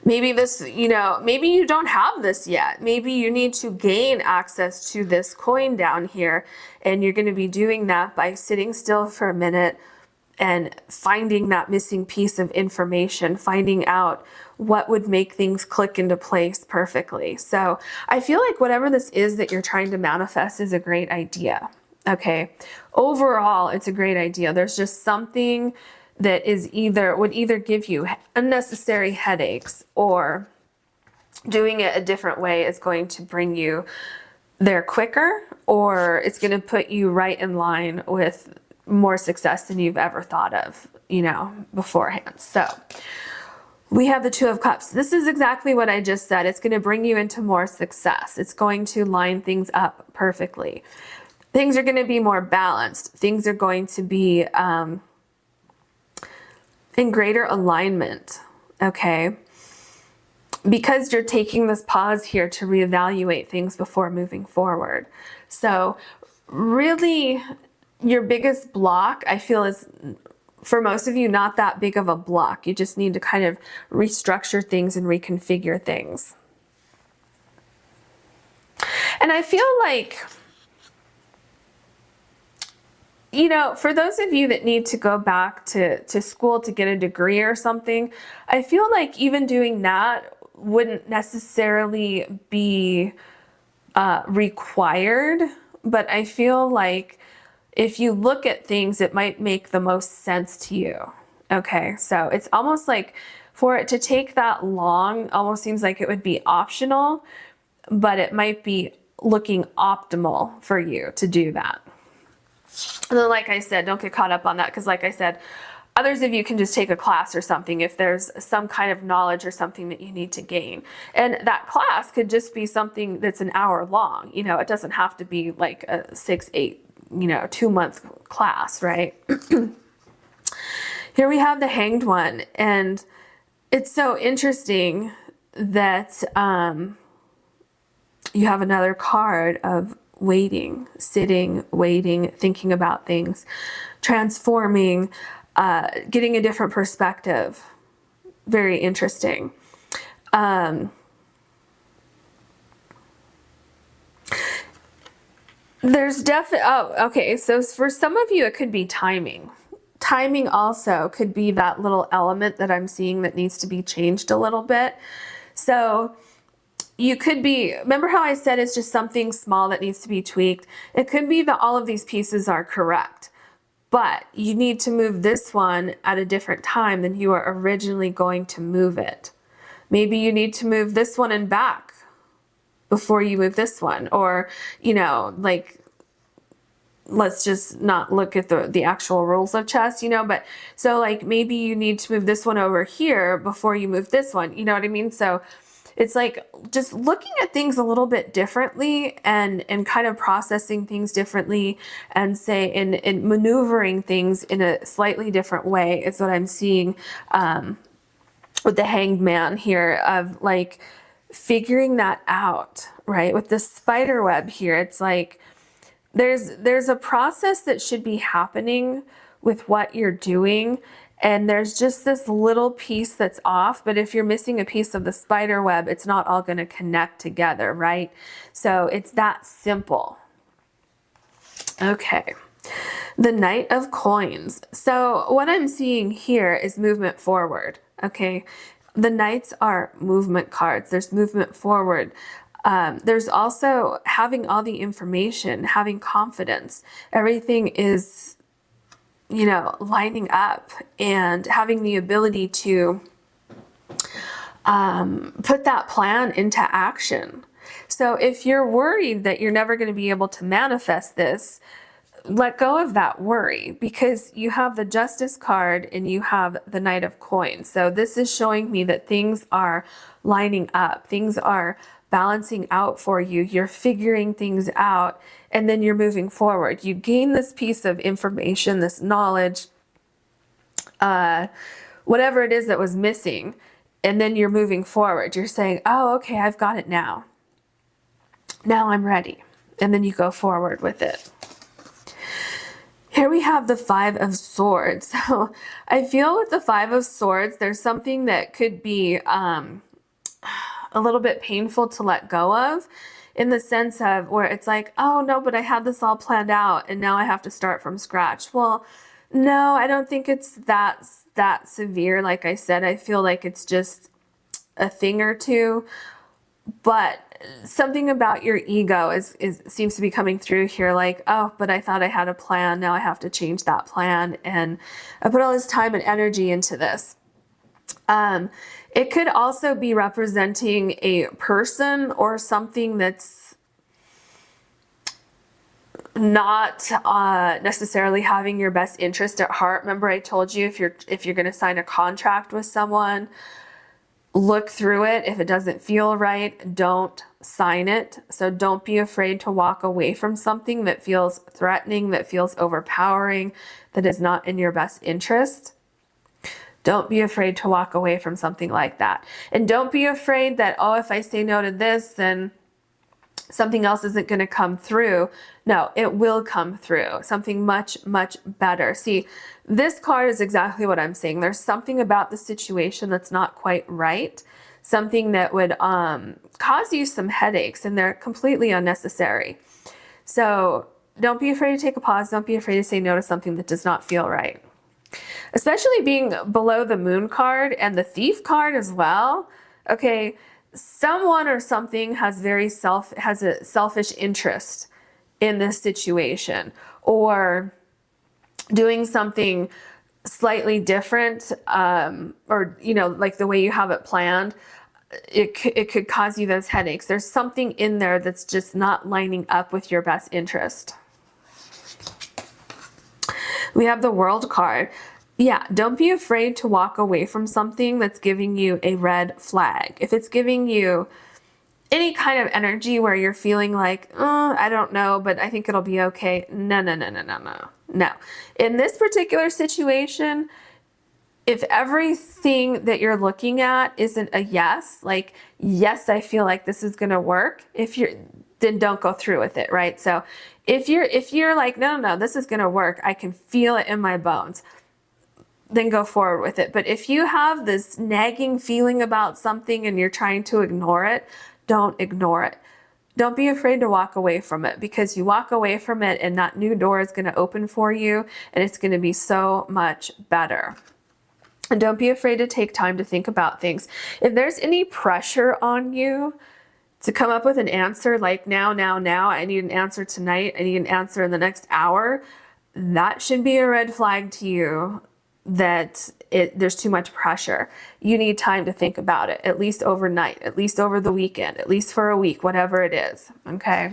Speaker 1: Maybe this, you know, maybe you don't have this yet. Maybe you need to gain access to this coin down here, and you're going to be doing that by sitting still for a minute and finding that missing piece of information, finding out what would make things click into place perfectly. So I feel like whatever this is that you're trying to manifest is a great idea. Okay. Overall, it's a great idea. There's just something that would either give you unnecessary headaches, or doing it a different way is going to bring you there quicker, or it's going to put you right in line with more success than you've ever thought of, you know, beforehand. So we have the Two of Cups. This is exactly what I just said. It's going to bring you into more success. It's going to line things up perfectly. Things are going to be more balanced. Things are going to be in greater alignment, okay? Because you're taking this pause here to reevaluate things before moving forward. So really, your biggest block, I feel, is, for most of you, not that big of a block. You just need to kind of restructure things and reconfigure things. And I feel like, you know, for those of you that need to go back to school to get a degree or something, I feel like even doing that wouldn't necessarily be required, but I feel like if you look at things, it might make the most sense to you. Okay, so it's almost like for it to take that long, almost seems like it would be optional, but it might be looking optimal for you to do that. And then, like I said, don't get caught up on that, because like I said, Others of you can just take a class or something if there's some kind of knowledge or something that you need to gain. And that class could just be something that's an hour long. You know, it doesn't have to be like a 6, 8, 2-month class, right? Here we have the Hanged One, and it's so interesting that you have another card of waiting, sitting, waiting, thinking about things, transforming, getting a different perspective. Very interesting. There's definitely, okay, so for some of you, it could be timing. Timing also could be that little element that I'm seeing that needs to be changed a little bit. So you could be, remember how I said it's just something small that needs to be tweaked? It could be that all of these pieces are correct, but you need to move this one at a different time than you were originally going to move it. Maybe you need to move this one and back before you move this one, or, like, let's just not look at the actual rules of chess, but so like maybe you need to move this one over here before you move this one, you know what I mean? So it's like just looking at things a little bit differently and kind of processing things differently and and maneuvering things in a slightly different way is what I'm seeing with the Hanged Man here, of like figuring that out, right? With the Spiderweb here, it's like there's a process that should be happening with what you're doing, and there's just this little piece that's off. But if you're missing a piece of the spider web, it's not all going to connect together, right? So it's that simple. Okay, the Knight of Coins. So what I'm seeing here is movement forward. Okay, the Knights are movement cards. There's movement forward. There's also having all the information, having confidence. Everything is, lining up, and having the ability to put that plan into action. So if you're worried that you're never going to be able to manifest this, let go of that worry, because you have the Justice card and you have the Knight of Coins. So this is showing me that things are lining up. Things are balancing out for you. You're figuring things out, and then you're moving forward. You gain this piece of information, this knowledge, whatever it is that was missing, and then you're moving forward. You're saying, oh, okay, I've got it now. Now I'm ready. And then you go forward with it. Here we have the Five of Swords. So I feel with the Five of Swords, there's something that could be a little bit painful to let go of, in the sense of where it's like, oh no, but I had this all planned out and now I have to start from scratch. Well, no, I don't think it's that severe. Like I said, I feel like it's just a thing or two, but something about your ego seems to be coming through here. Like, oh, but I thought I had a plan. Now I have to change that plan. And I put all this time and energy into this. It could also be representing a person or something that's not necessarily having your best interest at heart. Remember, I told you if you're going to sign a contract with someone, look through it. If it doesn't feel right, don't sign it. So don't be afraid to walk away from something that feels threatening, that feels overpowering, that is not in your best interest. Don't be afraid to walk away from something like that. And don't be afraid that, oh, if I say no to this, then something else isn't going to come through. No, it will come through. Something much, much better. See, this card is exactly what I'm saying. There's something about the situation that's not quite right. Something that would cause you some headaches, and they're completely unnecessary. So don't be afraid to take a pause. Don't be afraid to say no to something that does not feel right. Especially being below the Moon card and the Thief card as well. Okay, someone or something has a selfish interest in this situation, or doing something slightly different, or like the way you have it planned. It could cause you those headaches. There's something in there that's just not lining up with your best interest. We have the World card. Yeah, don't be afraid to walk away from something that's giving you a red flag. If it's giving you any kind of energy where you're feeling like, oh, I don't know, but I think it'll be okay. No, no, no, no, no, no, no. In this particular situation, if everything that you're looking at isn't a yes, like, yes, I feel like this is going to work, then don't go through with it, right? So if you're like, no, no, no, this is going to work, I can feel it in my bones, then go forward with it. But if you have this nagging feeling about something and you're trying to ignore it, don't ignore it. Don't be afraid to walk away from it, because you walk away from it and that new door is going to open for you and it's going to be so much better. And don't be afraid to take time to think about things. If there's any pressure on you to come up with an answer, like now, I need an answer tonight, I need an answer in the next hour, that should be a red flag to you that there's too much pressure. You need time to think about it, at least overnight, at least over the weekend, at least for a week, whatever it is, okay?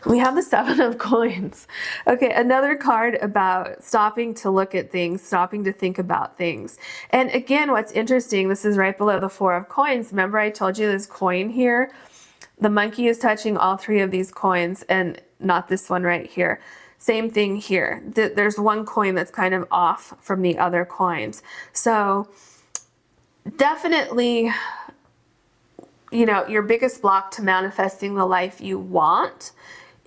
Speaker 1: We have the Seven of Coins. Okay, another card about stopping to look at things, stopping to think about things. And again, what's interesting, this is right below the Four of Coins. Remember I told you this coin here? The monkey is touching all three of these coins and not this one right here. Same thing here. There's one coin that's kind of off from the other coins. So definitely, you know, your biggest block to manifesting the life you want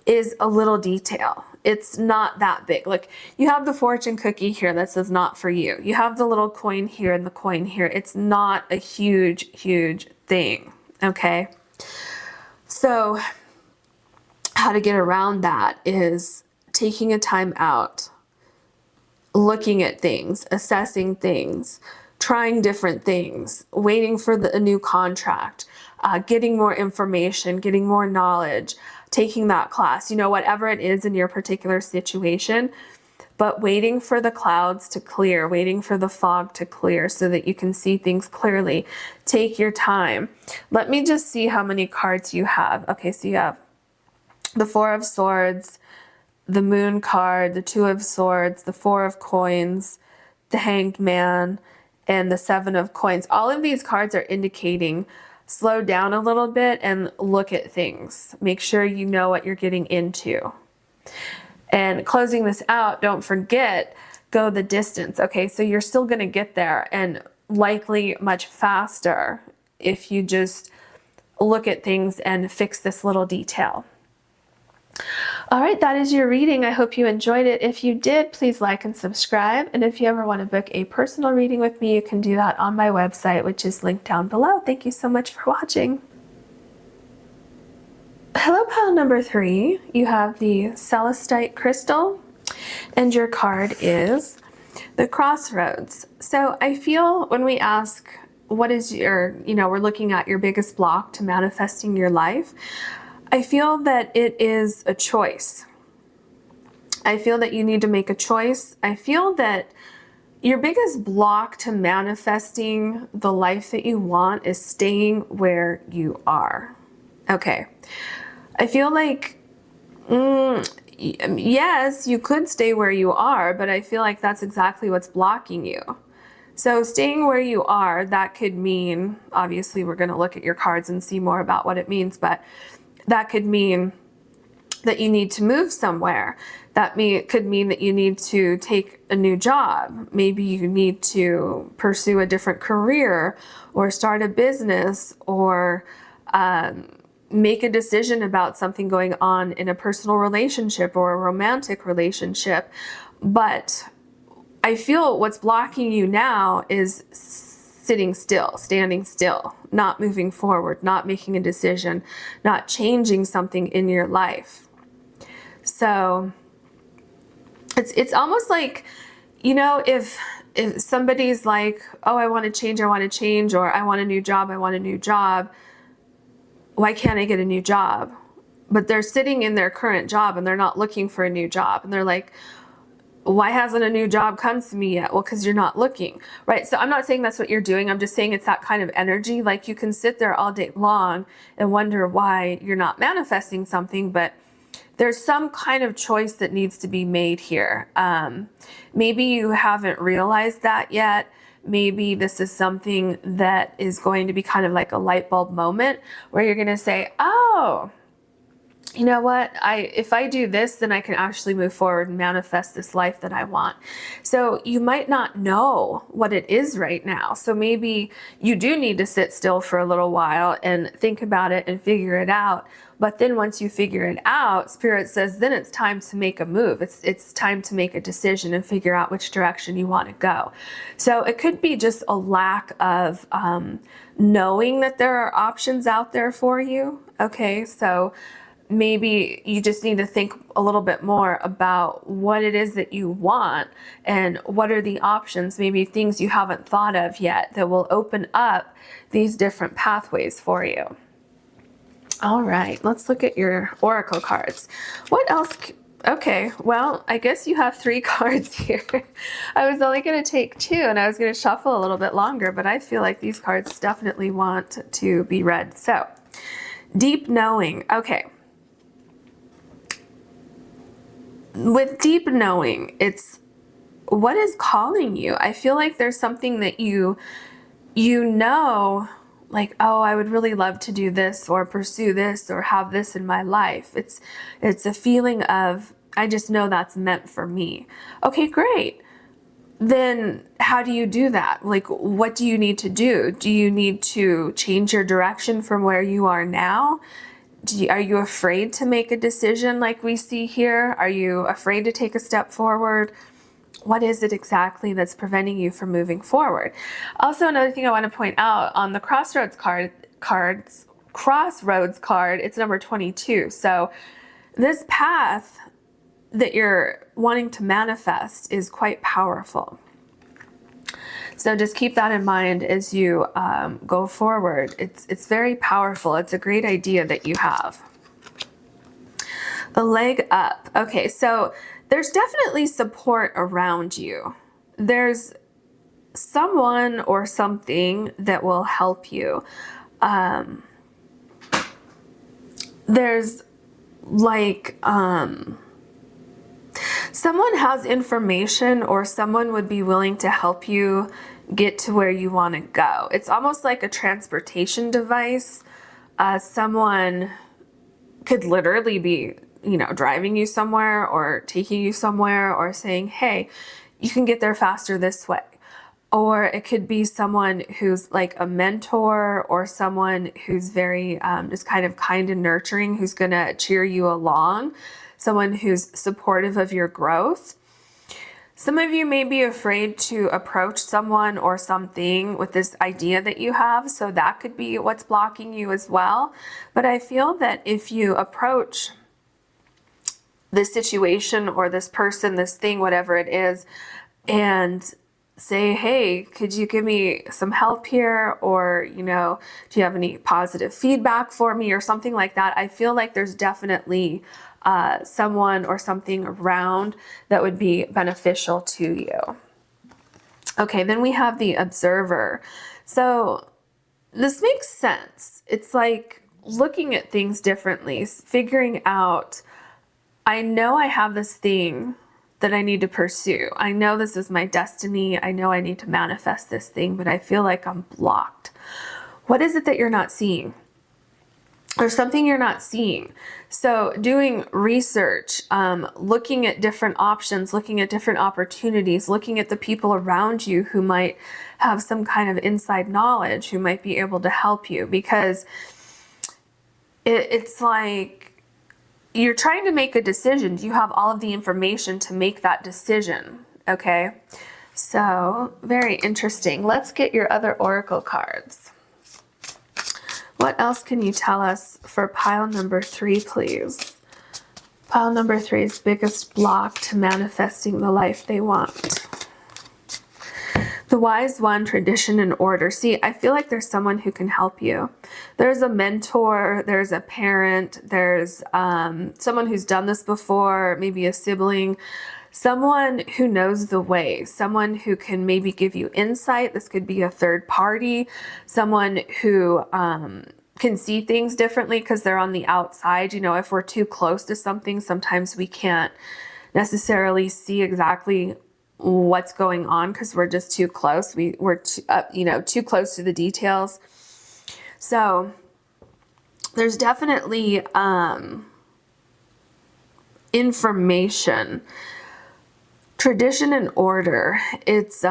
Speaker 1: is a little detail. It's not that big. Like, you have the fortune cookie here that says not for you. You have the little coin here and the coin here. It's not a huge, huge thing, okay? So how to get around that is taking a time out, looking at things, assessing things, trying different things, waiting for a new contract, getting more information, getting more knowledge, taking that class, you know, whatever it is in your particular situation, but waiting for the clouds to clear, waiting for the fog to clear so that you can see things clearly. Take your time. Let me just see how many cards you have. Okay, so you have the Four of Swords, the Moon card, the Two of Swords, the Four of Coins, the Hanged Man, and the Seven of Coins. All of these cards are indicating slow down a little bit and look at things. Make sure you know what you're getting into. And closing this out, don't forget, go the distance. Okay, so you're still going to get there, and likely much faster if you just look at things and fix this little detail. All right, that is your reading. I hope you enjoyed it. If you did, please like and subscribe. And if you ever want to book a personal reading with me, you can do that on my website, which is linked down below. Thank you so much for watching. Hello, pile number 3. You have the Celestite crystal, and your card is the Crossroads. So I feel when we ask, what is your, we're looking at your biggest block to manifesting your life, I feel that it is a choice. I feel that you need to make a choice. I feel that your biggest block to manifesting the life that you want is staying where you are. Okay. I feel like, yes, you could stay where you are, but I feel like that's exactly what's blocking you. So staying where you are, that could mean, obviously we're going to look at your cards and see more about what it means, but that could mean that you need to move somewhere. Could mean that you need to take a new job. Maybe you need to pursue a different career or start a business or make a decision about something going on in a personal relationship or a romantic relationship. But I feel what's blocking you now is sitting still, standing still, not moving forward, not making a decision, not changing something in your life. So it's almost like, if somebody's like, oh, I want to change, or I want a new job, why can't I get a new job? But they're sitting in their current job and they're not looking for a new job. And they're like, why hasn't a new job come to me yet? Well, because you're not looking, right? So I'm not saying that's what you're doing. I'm just saying it's that kind of energy. Like, you can sit there all day long and wonder why you're not manifesting something, but there's some kind of choice that needs to be made here. Maybe you haven't realized that yet. Maybe this is something that is going to be kind of like a light bulb moment where you're going to say, oh, you know what, if I do this, then I can actually move forward and manifest this life that I want. So you might not know what it is right now. So maybe you do need to sit still for a little while and think about it and figure it out. But then once you figure it out, Spirit says, then it's time to make a move. It's time to make a decision and figure out which direction you want to go. So it could be just a lack of knowing that there are options out there for you. Okay, so maybe you just need to think a little bit more about what it is that you want and what are the options, maybe things you haven't thought of yet that will open up these different pathways for you. All right, let's look at your oracle cards. What else? Okay, well, I guess you have 3 cards here. I was only going to take 2 and I was going to shuffle a little bit longer, but I feel like these cards definitely want to be read. So, deep knowing. Okay. With deep knowing, it's what is calling you. I feel like there's something that you know, like, oh, I would really love to do this or pursue this or have this in my life. It's a feeling of, I just know that's meant for me. Okay, great. Then how do you do that? Like, what do you need to do? Do you need to change your direction from where you are now? Are you afraid to make a decision like we see here? Are you afraid to take a step forward? What is it exactly that's preventing you from moving forward? Also, another thing I want to point out on the Crossroads card, it's number 22. So this path that you're wanting to manifest is quite powerful. So just keep that in mind as you go forward. It's very powerful. It's a great idea that you have. The leg up. Okay, so there's definitely support around you. There's someone or something that will help you. There's like someone has information or someone would be willing to help you get to where you want to go. It's almost like a transportation device. Someone could literally be, driving you somewhere or taking you somewhere or saying, hey, you can get there faster this way. Or it could be someone who's like a mentor or someone who's very just kind and nurturing, who's going to cheer you along, someone who's supportive of your growth. Some of you may be afraid to approach someone or something with this idea that you have, so that could be what's blocking you as well. But I feel that if you approach this situation or this person, this thing, whatever it is, and say, hey, could you give me some help here? Or, do you have any positive feedback for me or something like that? I feel like there's definitely someone or something around that would be beneficial to you. Okay, then we have the observer. So this makes sense. It's like looking at things differently, figuring out, I know I have this thing that I need to pursue. I know this is my destiny. I know I need to manifest this thing, but I feel like I'm blocked. What is it that you're not seeing? Or something you're not seeing. So doing research, looking at different options, looking at different opportunities, looking at the people around you who might have some kind of inside knowledge, who might be able to help you, because it's like you're trying to make a decision. Do you have all of the information to make that decision? Okay, so very interesting. Let's get your other oracle cards. What else can you tell us for pile number 3, please? Pile number 3's biggest block to manifesting the life they want. The wise one, tradition and order. See, I feel like there's someone who can help you. There's a mentor, there's a parent, there's someone who's done this before, maybe a sibling, someone who knows the way, someone who can maybe give you insight. This could be a third party, someone who can see things differently because they're on the outside. You know, if we're too close to something, sometimes we can't necessarily see exactly what's going on because we're just too close. We're too, you know, too close to the details. So there's definitely information, tradition and order. It's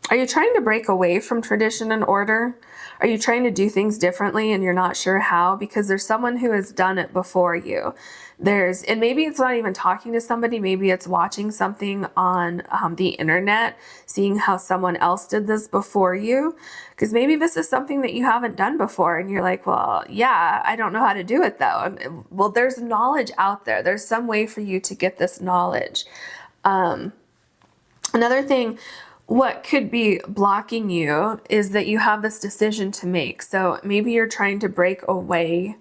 Speaker 1: are you trying to break away from tradition and order? Are you trying to do things differently and you're not sure how? Because there's someone who has done it before you. And maybe it's not even talking to somebody, maybe it's watching something on the internet, seeing how someone else did this before you. Because maybe this is something that you haven't done before and you're like, well, yeah, I don't know how to do it though. Well, there's knowledge out there. There's some way for you to get this knowledge. Another thing, what could be blocking you is that you have this decision to make. So maybe you're trying to break away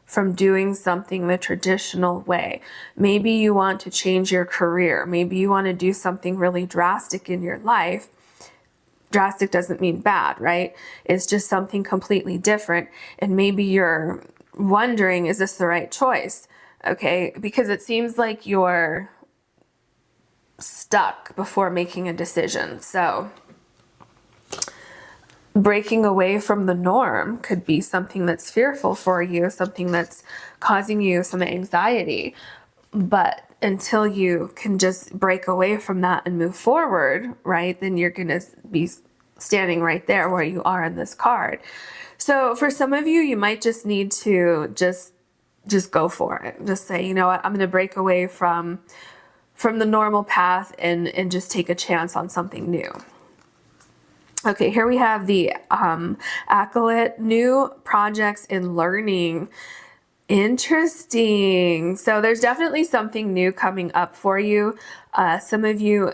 Speaker 1: from doing something the traditional way. Maybe you want to change your career. Maybe you want to do something really drastic in your life. Drastic doesn't mean bad, right? It's just something completely different. And maybe you're wondering, is this the right choice? Okay, because it seems like you're stuck before making a decision. So breaking away from the norm could be something that's fearful for you, something that's causing you some anxiety. But until you can just break away from that and move forward, right, then you're going to be standing right there where you are in this card. So for some of you, you might just need to just go for it. Just say, you know what, I'm going to break away from the normal path and just take a chance on something new. Okay, here we have the acolyte, new projects in learning. Interesting. So there's definitely something new coming up for you. Some of you,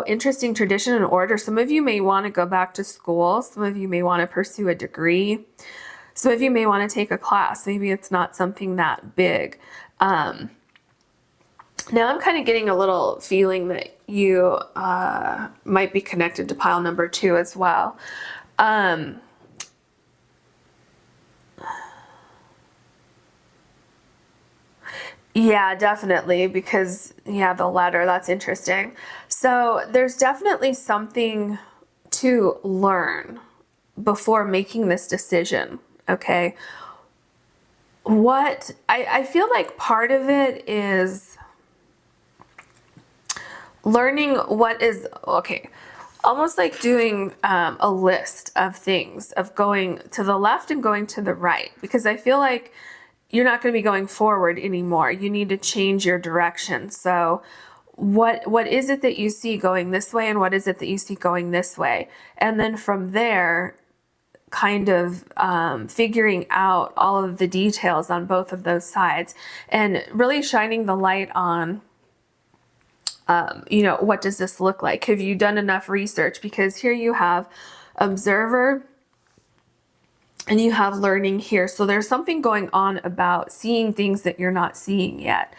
Speaker 1: interesting, tradition and order. Some of you may want to go back to school. Some of you may want to pursue a degree. Some of you may want to take a class. Maybe it's not something that big. Now I'm kind of getting a little feeling that you might be connected to pile number 2 as well. Yeah, definitely, because the letter, that's interesting. So there's definitely something to learn before making this decision, okay? What I feel like part of it is learning what is, okay, almost like doing a list of things, of going to the left and going to the right, because I feel like you're not going to be going forward anymore. You need to change your direction. So what is it that you see going this way and what is it that you see going this way? And then from there, kind of figuring out all of the details on both of those sides and really shining the light on what does this look like? Have you done enough research? Because here you have observer and you have learning here. So there's something going on about seeing things that you're not seeing yet,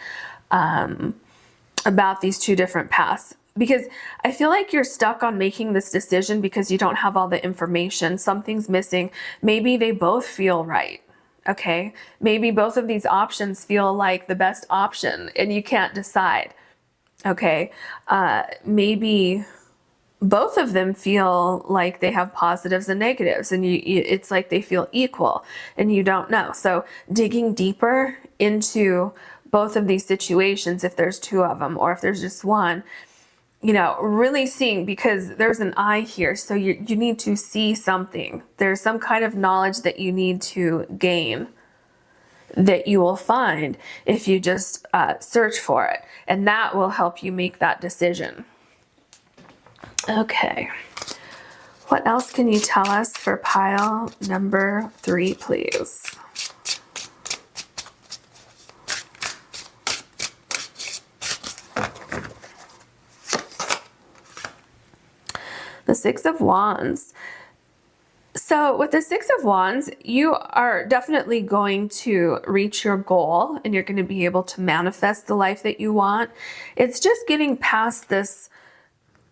Speaker 1: about these two different paths. Because I feel like you're stuck on making this decision because you don't have all the information. Something's missing. Maybe they both feel right. Okay. Maybe both of these options feel like the best option and you can't decide. Okay, maybe both of them feel like they have positives and negatives and it's like they feel equal and you don't know. So digging deeper into both of these situations, if there's two of them or if there's just one, really seeing, because there's an eye here. So you need to see something. There's some kind of knowledge that you need to gain that you will find if you just search for it. And that will help you make that decision. Okay. What else can you tell us for pile number 3, please? The 6 of Wands. So with the 6 of Wands, you are definitely going to reach your goal and you're going to be able to manifest the life that you want. It's just getting past this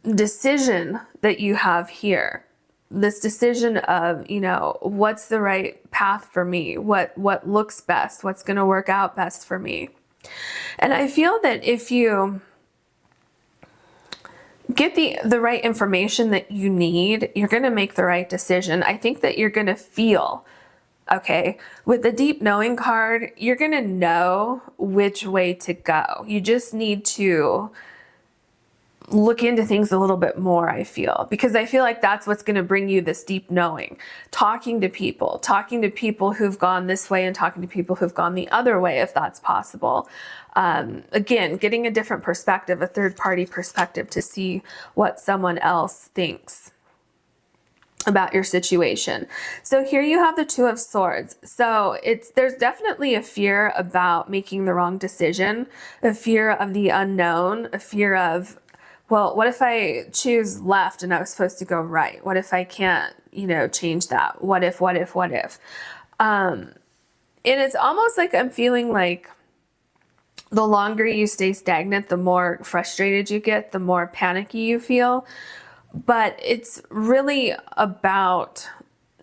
Speaker 1: decision that you have here. this decision of, you know, what's the right path for me? What looks best? What's going to work out best for me? And I feel that if you get the right information that you need, you're going to make the right decision. I think that you're going to feel, okay, with the deep knowing card, you're going to know which way to go. You just need to look into things a little bit more, I feel, because I feel like that's what's going to bring you this deep knowing. Talking to people who've gone this way and talking to people who've gone the other way, if that's possible. Again, getting a different perspective, a third-party perspective to see what someone else thinks about your situation. So here you have the Two of Swords. So there's definitely a fear about making the wrong decision, a fear of the unknown, a fear of, well, what if I choose left and I was supposed to go right? What if I can't, you know, change that? What if? And it's almost like I'm feeling like the longer you stay stagnant, the more frustrated you get, the more panicky you feel. But it's really about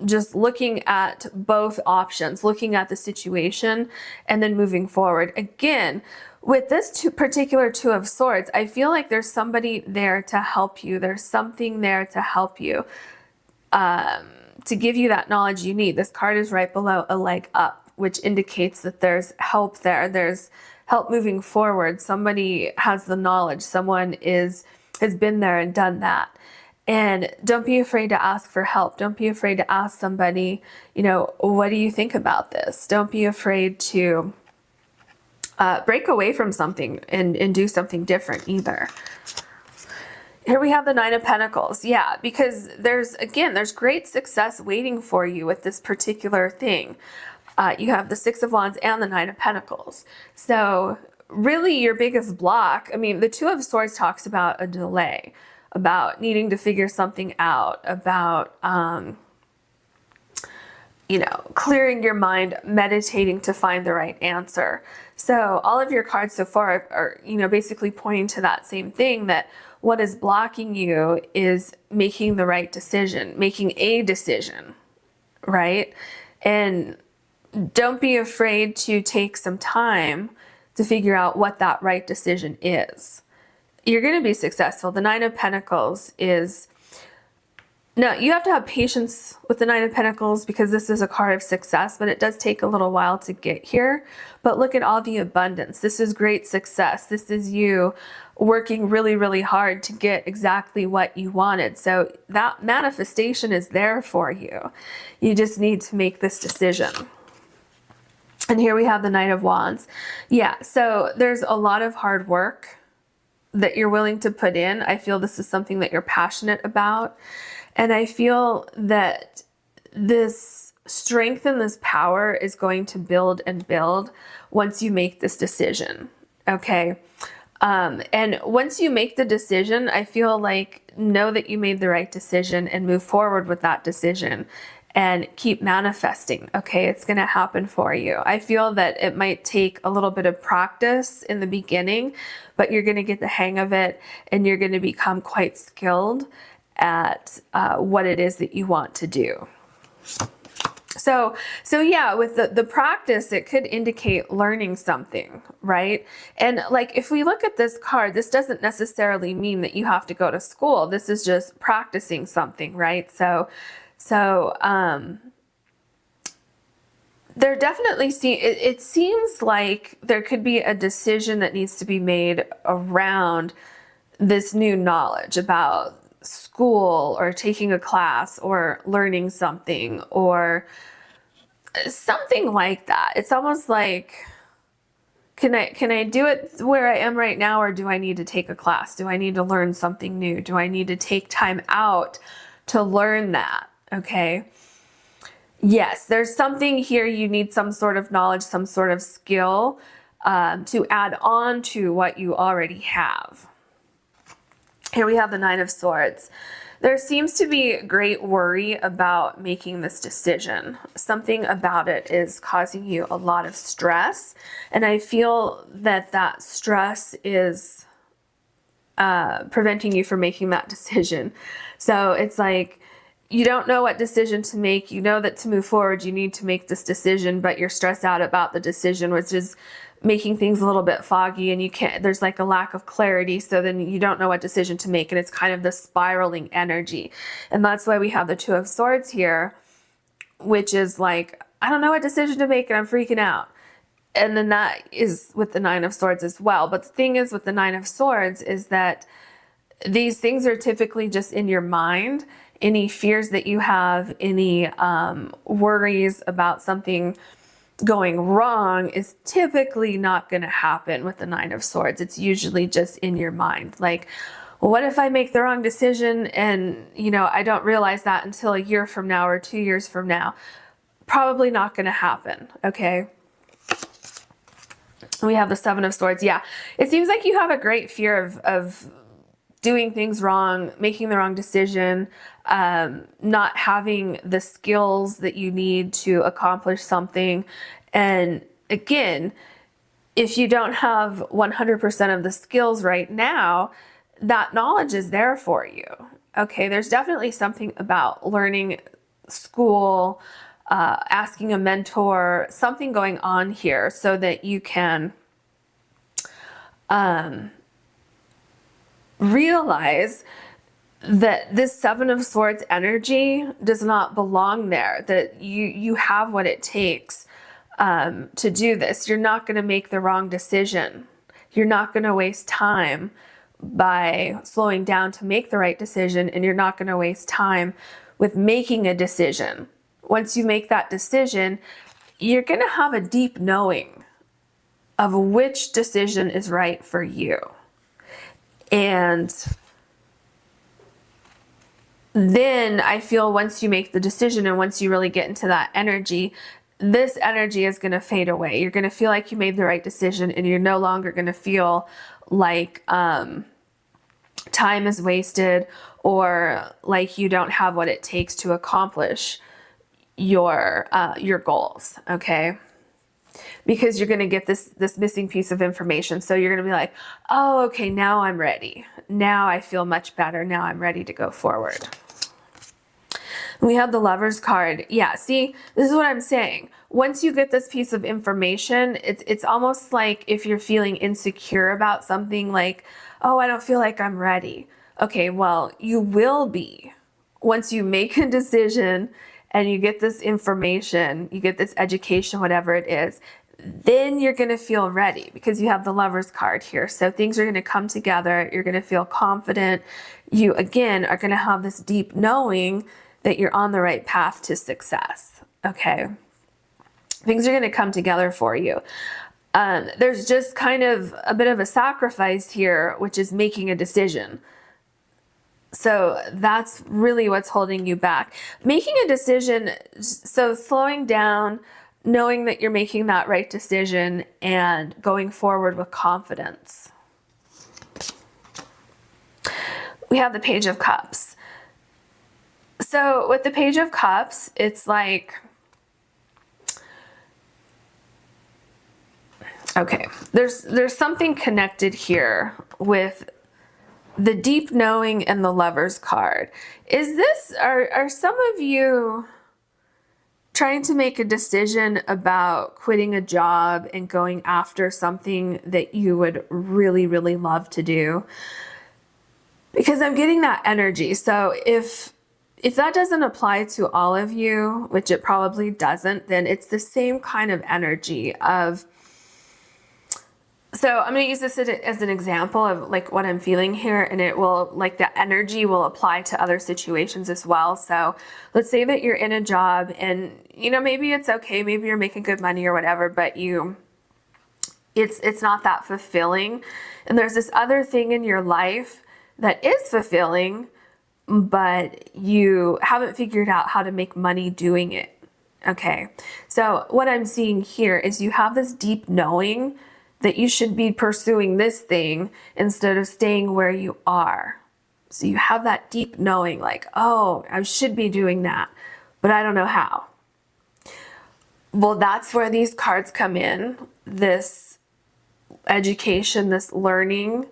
Speaker 1: just looking at both options, looking at the situation, and then moving forward. Again, with this particular Two of Swords, I feel like there's somebody there to help you. There's something there to help you, to give you that knowledge you need. This card is right below a leg up, which indicates that there's help there. There's help moving forward. Somebody has the knowledge. Someone has been there and done that. And don't be afraid to ask for help. Don't be afraid to ask somebody, you know, what do you think about this? Don't be afraid to break away from something and do something different either. Here we have the Nine of Pentacles. Yeah, because there's great success waiting for you with this particular thing. You have the Six of Wands and the Nine of Pentacles. So really your biggest block, I mean, the Two of Swords talks about a delay, about needing to figure something out, about, you know, clearing your mind, meditating to find the right answer. So all of your cards so far are, you know, basically pointing to that same thing, that what is blocking you is making the right decision, making a decision, right? And don't be afraid to take some time to figure out what that right decision is. You're going to be successful. The Nine of Pentacles is, now you have to have patience with the Nine of Pentacles because this is a card of success, but it does take a little while to get here. But look at all the abundance. This is great success. This is you working really, really hard to get exactly what you wanted. So that manifestation is there for you. You just need to make this decision. And here we have the Knight of Wands. Yeah, so there's a lot of hard work that you're willing to put in. I feel this is something that you're passionate about. And I feel that this strength and this power is going to build and build once you make this decision. Okay. And once you make the decision, I feel like know that you made the right decision and move forward with that decision and keep manifesting. Okay. It's going to happen for you. I feel that it might take a little bit of practice in the beginning, but you're going to get the hang of it and you're going to become quite skilled at what it is that you want to do. So yeah, with the practice, it could indicate learning something, right? And like, if we look at this card, this doesn't necessarily mean that you have to go to school. This is just practicing something, right? So there definitely it seems like there could be a decision that needs to be made around this new knowledge about school or taking a class or learning something or something like that. It's almost like, can I do it where I am right now, or do I need to take a class? Do I need to learn something new? Do I need to take time out to learn that? Okay. Yes, there's something here. You need some sort of knowledge, some sort of skill to add on to what you already have. Here we have the Nine of Swords. There seems to be great worry about making this decision. Something about it is causing you a lot of stress. And I feel that that stress is preventing you from making that decision. So it's like you don't know what decision to make. You know that to move forward, you need to make this decision, but you're stressed out about the decision, which is making things a little bit foggy, and you can't, there's like a lack of clarity. So then you don't know what decision to make, and it's kind of the spiraling energy. And that's why we have the Two of Swords here, which is like, I don't know what decision to make and I'm freaking out. And then that is with the Nine of Swords as well. But the thing is with the Nine of Swords is that these things are typically just in your mind. Any fears that you have, any worries about something going wrong is typically not going to happen with the Nine of Swords. It's usually just in your mind. Like, well, what if I make the wrong decision and, you know, I don't realize that until a year from now or 2 years from now? Probably not going to happen, okay? We have the Seven of Swords. Yeah, it seems like you have a great fear of doing things wrong, making the wrong decision, not having the skills that you need to accomplish something. And again, if you don't have 100% of the skills right now, that knowledge is there for you. Okay, there's definitely something about learning, school, asking a mentor, something going on here so that you can realize that this Seven of Swords energy does not belong there, that you have what it takes to do this. You're not going to make the wrong decision. You're not going to waste time by slowing down to make the right decision, and you're not going to waste time with making a decision. Once you make that decision, you're going to have a deep knowing of which decision is right for you. And then I feel once you make the decision and once you really get into that energy, this energy is going to fade away. You're going to feel like you made the right decision, and you're no longer going to feel like time is wasted or like you don't have what it takes to accomplish your goals, okay? Because you're going to get this missing piece of information. So you're going to be like, oh, okay, now I'm ready. Now I feel much better. Now I'm ready to go forward. We have the Lover's card. Yeah, see, this is what I'm saying. Once you get this piece of information, it's almost like if you're feeling insecure about something, like, oh, I don't feel like I'm ready. Okay, well, you will be. Once you make a decision and you get this information, you get this education, whatever it is, then you're going to feel ready because you have the Lover's card here. So things are going to come together. You're going to feel confident. You, again, are going to have this deep knowing that you're on the right path to success, okay? Things are going to come together for you. There's just kind of a bit of a sacrifice here, which is making a decision. So that's really what's holding you back. Making a decision, so slowing down, knowing that you're making that right decision and going forward with confidence. We have the Page of Cups. So with the Page of Cups, it's like, okay, there's something connected here with the deep knowing and the Lover's card. Is this, are some of you trying to make a decision about quitting a job and going after something that you would really, really love to do? Because I'm getting that energy. So if that doesn't apply to all of you, which it probably doesn't, then it's the same kind of energy of, so I'm going to use this as an example of like what I'm feeling here, and it will, like, the energy will apply to other situations as well. So let's say that you're in a job and, you know, maybe it's okay, maybe you're making good money or whatever, but it's not that fulfilling. And there's this other thing in your life that is fulfilling, but you haven't figured out how to make money doing it. Okay. So what I'm seeing here is you have this deep knowing that you should be pursuing this thing instead of staying where you are. So you have that deep knowing, like, oh, I should be doing that, but I don't know how. Well, that's where these cards come in, this education, this learning,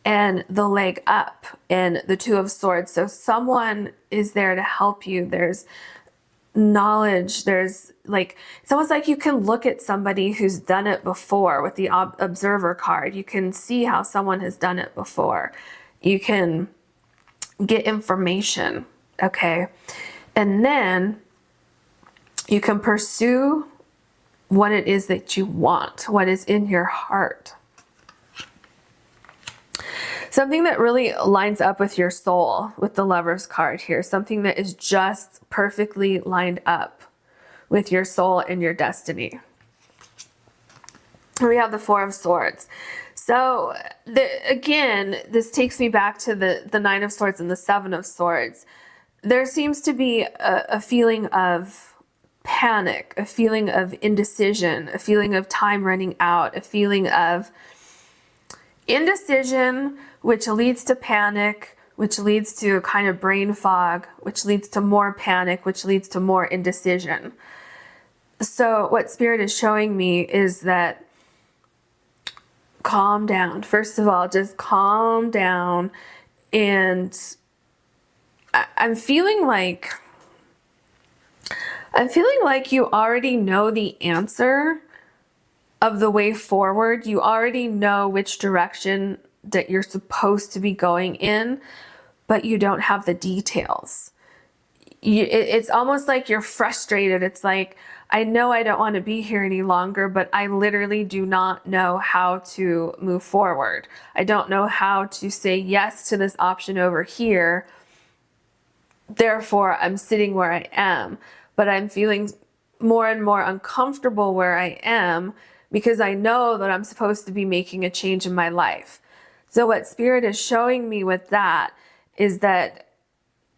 Speaker 1: and the leg up and the Two of Swords. So someone is there to help you. There's knowledge. There's like, it's almost like you can look at somebody who's done it before with the observer card. You can see how someone has done it before. You can get information. Okay. And then you can pursue what it is that you want, what is in your heart. Something that really lines up with your soul with the Lover's card here. Something that is just perfectly lined up with your soul and your destiny. We have the Four of Swords. So again, this takes me back to the Nine of Swords and the Seven of Swords. There seems to be a feeling of panic, a feeling of indecision, a feeling of time running out, a feeling of indecision, which leads to panic, which leads to kind of brain fog, which leads to more panic, which leads to more indecision. So what Spirit is showing me is that calm down. First of all, just calm down. And I'm feeling like you already know the answer of the way forward. You already know which direction that you're supposed to be going in, but you don't have the details. It's almost like you're frustrated. It's like, I know I don't want to be here any longer, but I literally do not know how to move forward. I don't know how to say yes to this option over here. Therefore, I'm sitting where I am, but I'm feeling more and more uncomfortable where I am because I know that I'm supposed to be making a change in my life. So what Spirit is showing me with that is that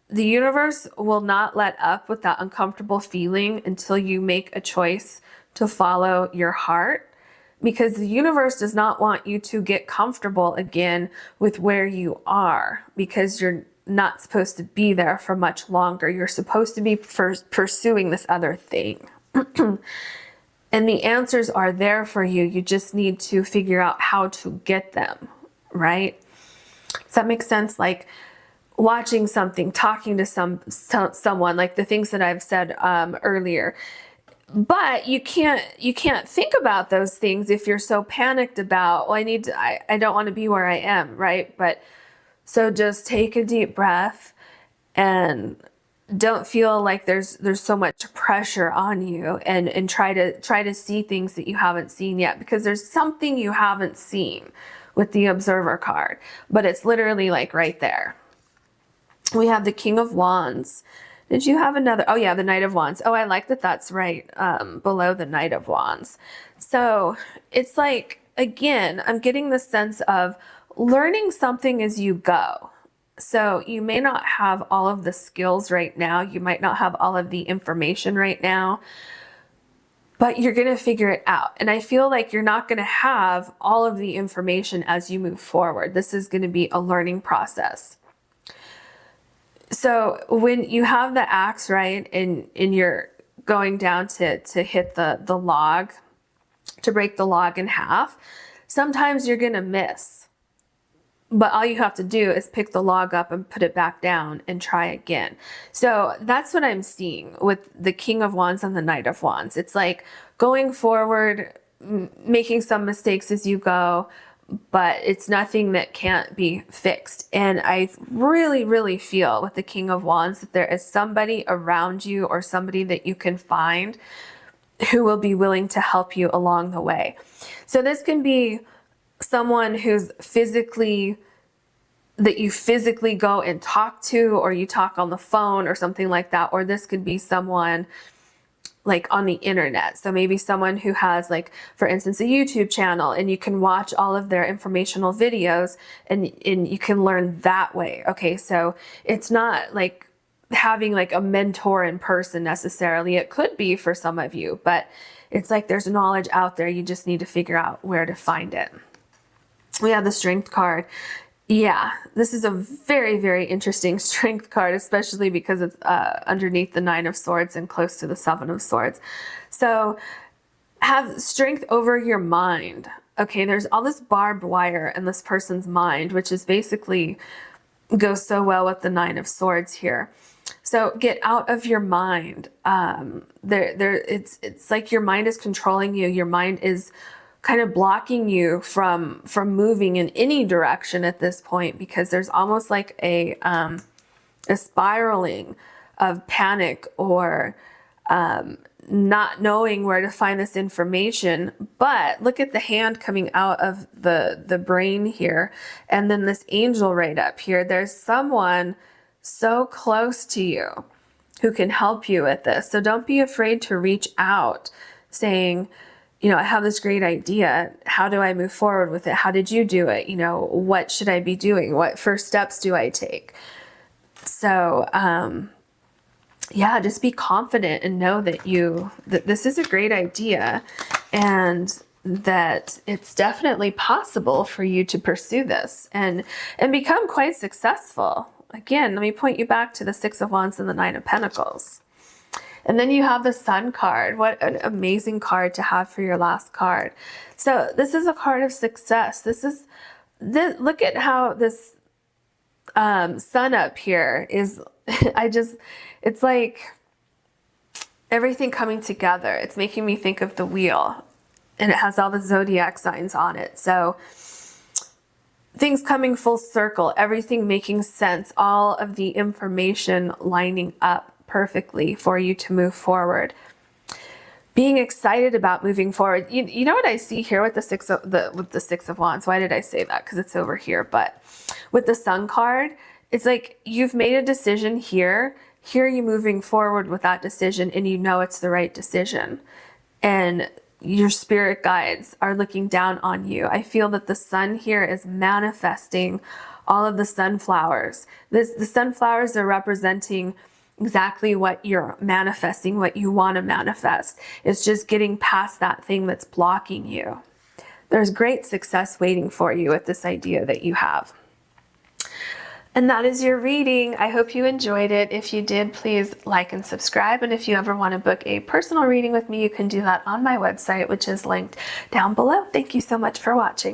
Speaker 1: the universe will not let up with that uncomfortable feeling until you make a choice to follow your heart, because the universe does not want you to get comfortable again with where you are, because you're not supposed to be there for much longer. You're supposed to be pursuing this other thing. And the answers are there for you. You just need to figure out how to get them, right? Does that make sense? Like watching something, talking to someone, like the things that I've said earlier. But you can't think about those things if you're so panicked about, well, I don't want to be where I am, right? But so just take a deep breath and don't feel like there's so much pressure on you, and try to see things that you haven't seen yet, because there's something you haven't seen with the Observer card, but it's literally like right there. We have the King of Wands. Did you have another? Oh yeah, the Knight of Wands. Oh, I like that that's right below the Knight of Wands. So it's like, again, I'm getting the sense of learning something as you go. So you may not have all of the skills right now. You might not have all of the information right now, but you're going to figure it out. And I feel like you're not going to have all of the information as you move forward. This is going to be a learning process. So when you have the axe, right, and you're going down to hit the log, to break the log in half, sometimes you're going to miss. But all you have to do is pick the log up and put it back down and try again. So that's what I'm seeing with the King of Wands and the Knight of Wands. It's like going forward, making some mistakes as you go, but it's nothing that can't be fixed. And I really, really feel with the King of Wands that there is somebody around you, or somebody that you can find who will be willing to help you along the way. So this can be someone who's that you physically go and talk to, or you talk on the phone or something like that. Or this could be someone like on the internet. So maybe someone who has, like, for instance, a YouTube channel, and you can watch all of their informational videos and you can learn that way. Okay. So it's not like having like a mentor in person necessarily. It could be for some of you, but it's like there's knowledge out there. You just need to figure out where to find it. We have the Strength card. Yeah, this is a very, very interesting Strength card, especially because it's underneath the Nine of Swords and close to the Seven of Swords. So have strength over your mind. okay, there's all this barbed wire in this person's mind, which is basically goes so well with the Nine of Swords here. So get out of your mind. It's like your mind is controlling you. Your mind is kind of blocking you from moving in any direction at this point, because there's almost like a spiraling of panic or not knowing where to find this information. But look at the hand coming out of the brain here, and then this angel right up here. There's someone so close to you who can help you with this. So don't be afraid to reach out saying, you know, I have this great idea. How do I move forward with it? How did you do it? You know, what should I be doing? What first steps do I take? So, yeah, just be confident and know that that this is a great idea, and that it's definitely possible for you to pursue this and become quite successful. Again, let me point you back to the Six of Wands and the Nine of Pentacles. And then you have the Sun card. What an amazing card to have for your last card. So this is a card of success. Look at how this sun up here is, it's like everything coming together. It's making me think of the wheel, and it has all the zodiac signs on it. So things coming full circle, everything making sense, all of the information lining up perfectly for you to move forward. Being excited about moving forward. You know what I see here with the Six of Wands? Why did I say that? Because it's over here. But with the Sun card, it's like you've made a decision here. Here you're moving forward with that decision, and you know it's the right decision. And your spirit guides are looking down on you. I feel that the sun here is manifesting all of the sunflowers. The sunflowers are representing exactly what you're manifesting, what you want to manifest. It's just getting past that thing that's blocking you. There's great success waiting for you with this idea that you have. And that is your reading. I hope you enjoyed it. If you did, please like and subscribe. And if you ever want to book a personal reading with me, you can do that on my website, which is linked down below. Thank you so much for watching.